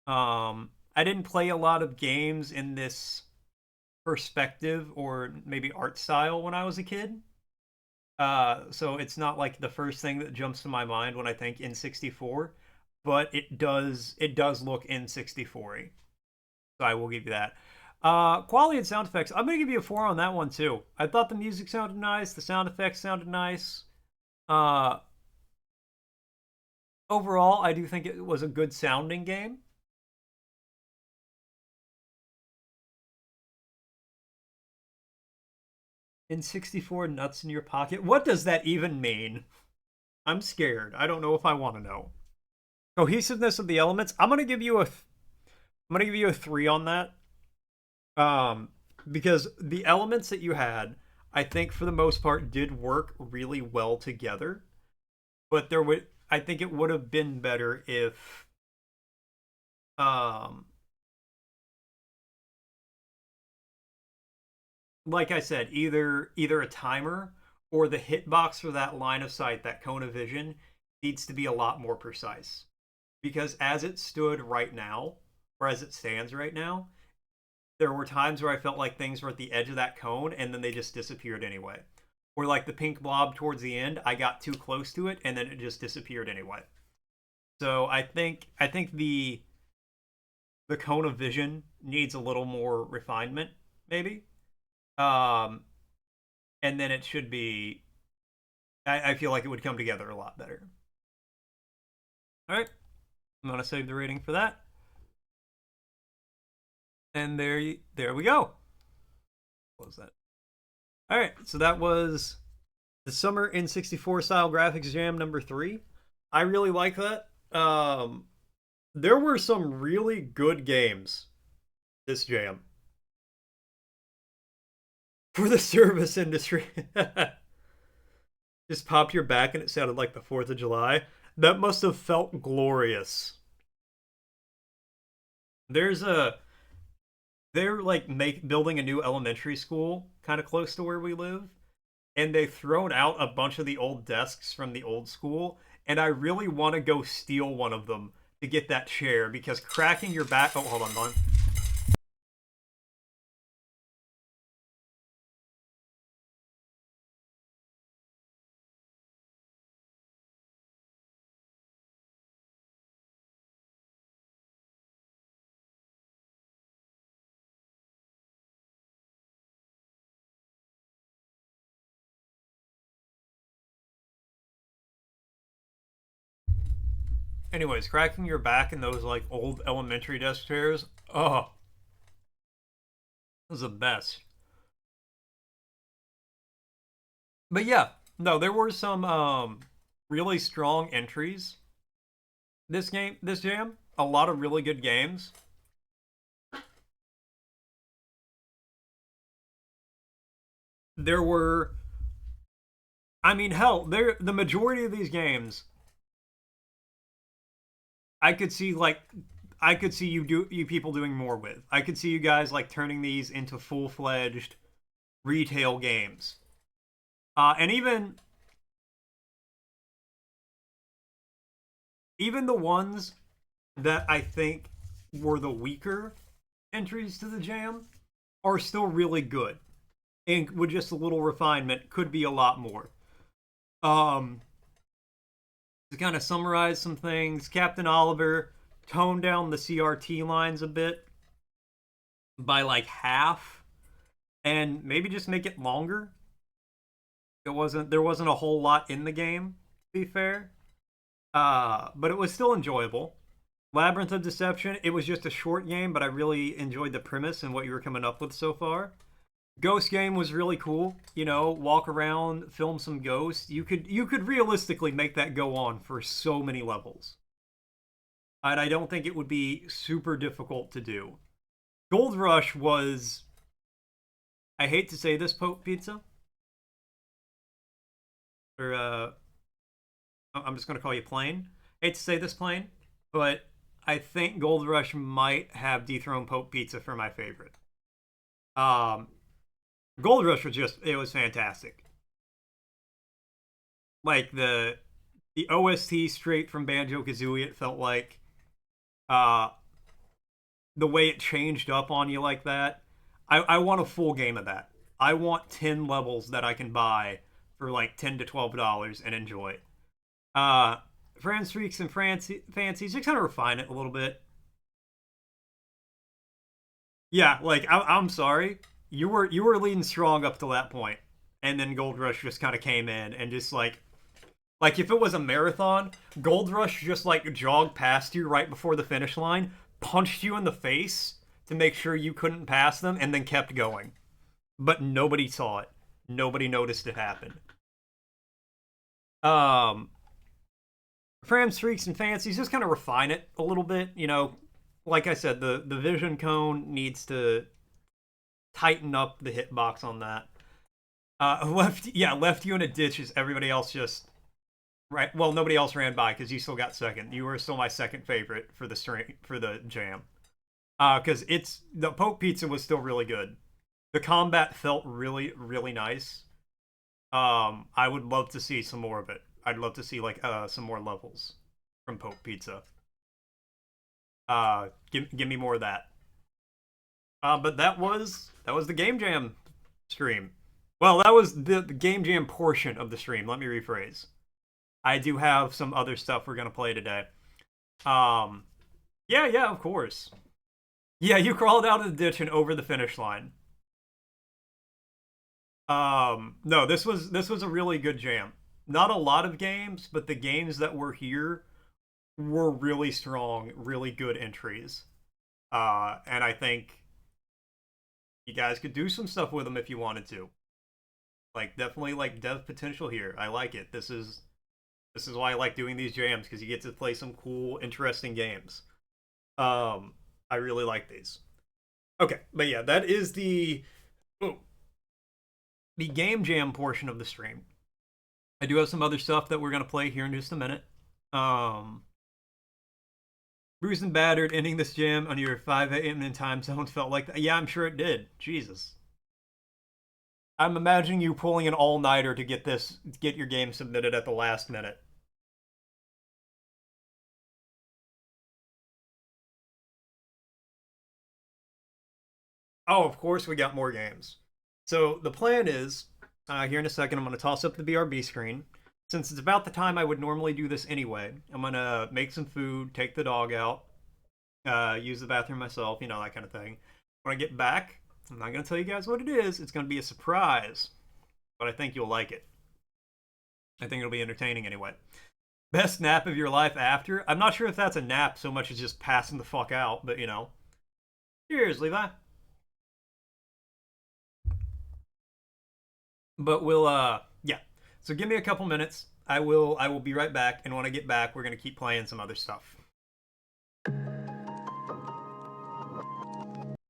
I didn't play a lot of games in this perspective or maybe art style when I was a kid. So it's not like the first thing that jumps to my mind when I think N64, but it does look N64. So I will give you that. Quality and sound effects. I'm gonna give you a 4 on that one too. I thought the music sounded nice, the sound effects sounded nice. Uh, Overall, I do think it was a good sounding game. N64 nuts in your pocket. What does that even mean? I'm scared. I don't know if I want to know. Cohesiveness of the elements. I'm gonna give you a 3 on that. Um, because the elements that you had, I think for the most part did work really well together. But I think it would have been better if um like I said, either a timer or the hitbox for that line of sight, that cone of vision, needs to be a lot more precise. Because as it stood right now, or as it stands right now, there were times where I felt like things were at the edge of that cone and then they just disappeared anyway. Or like the pink blob towards the end, I got too close to it and then it just disappeared anyway. So I think the cone of vision needs a little more refinement, maybe. Um, and then it should be. I feel like it would come together a lot better. All right, I'm gonna save the rating for that, and there we go. What was that? All right, so that was The Summer N64 style graphics jam number 3. I really like that. There were some really good games this jam for the service industry. Just popped your back and it sounded like the 4th of July. That must have felt glorious. There's a they're like building a new elementary school kind of close to where we live, and they've thrown out a bunch of the old desks from the old school, and I really want to go steal one of them to get that chair because cracking your back. Oh, hold on. Anyways, cracking your back in those like old elementary desk chairs. Oh, it was the best. But yeah, no, there were some really strong entries this jam. A lot of really good games. There were I mean, hell, there the majority of these games I could see like I could see you people doing more with. I could see you guys like turning these into full-fledged retail games. And even the ones that I think were the weaker entries to the jam are still really good. And with just a little refinement could be a lot more. Um to kind of summarize some things, Captain Oliver toned down the CRT lines a bit by like half and maybe just make it longer. There wasn't a whole lot in the game, to be fair. But it was still enjoyable. Labyrinth of Deception, it was just a short game, but I really enjoyed the premise and what you were coming up with so far. Ghost game was really cool. You know, walk around, film some ghosts. You could realistically make that go on for so many levels. And I don't think it would be super difficult to do. Gold Rush was, I hate to say this, Pope Pizza. Or I'm just gonna call you Plain. Hate to say this, Plain, but I think Gold Rush might have dethroned Pope Pizza for my favorite. Um, Gold Rush was it was fantastic. Like the OST straight from Banjo Kazooie, it felt like uh the way it changed up on you like that. I want a full game of that. I want 10 levels that I can buy for like $10 to $12 and enjoy. Uh Friends, Freaks, and Fancies, just kind of refine it a little bit. Yeah, like I'm sorry. You were leading strong up to that point, and then Gold Rush just kind of came in and just like if it was a marathon, Gold Rush just like jogged past you right before the finish line, punched you in the face to make sure you couldn't pass them, and then kept going. But nobody saw it. Nobody noticed it happen. Um, Friends, Freaks, and Fancies just kind of refine it a little bit. You know, like I said, the vision cone needs to tighten up the hitbox on that. Left you in a ditch as everybody else just right. Well, nobody else ran by because you still got second. You were still my second favorite for the jam. Because it's the Poke Pizza was still really good. The combat felt really really nice. I would love to see some more of it. I'd love to see like some more levels from Poke Pizza. Give me more of that. But that was the Game Jam stream. Well, that was the Game Jam portion of the stream. Let me rephrase. I do have some other stuff we're gonna play today. Um, yeah, of course. Yeah, you crawled out of the ditch and over the finish line. No, this was a really good jam. Not a lot of games, but the games that were here were really strong, really good entries. And I think you guys could do some stuff with them if you wanted to. Like definitely like dev potential here. I like it. This is why I like doing these jams because you get to play some cool, interesting games. Um, I really like these. Okay, but yeah, that is the game jam portion of the stream. I do have some other stuff that we're gonna play here in just a minute. Um, Bruised and battered, ending this jam on your 5 a.m. in time zone felt like that. Yeah, I'm sure it did. Jesus. I'm imagining you pulling an all-nighter to get your game submitted at the last minute. Oh, of course we got more games. So the plan is, here in a second, I'm going to toss up the BRB screen. Since it's about the time I would normally do this anyway, I'm going to make some food, take the dog out, use the bathroom myself, that kind of thing. When I get back, I'm not going to tell you guys what it is. It's going to be a surprise, but I think you'll like it. I think it'll be entertaining anyway. Best nap of your life after? I'm not sure if that's a nap so much as just passing the fuck out, but Cheers, Levi. But yeah. So give me a couple minutes. I will be right back, and when I get back, we're gonna keep playing some other stuff.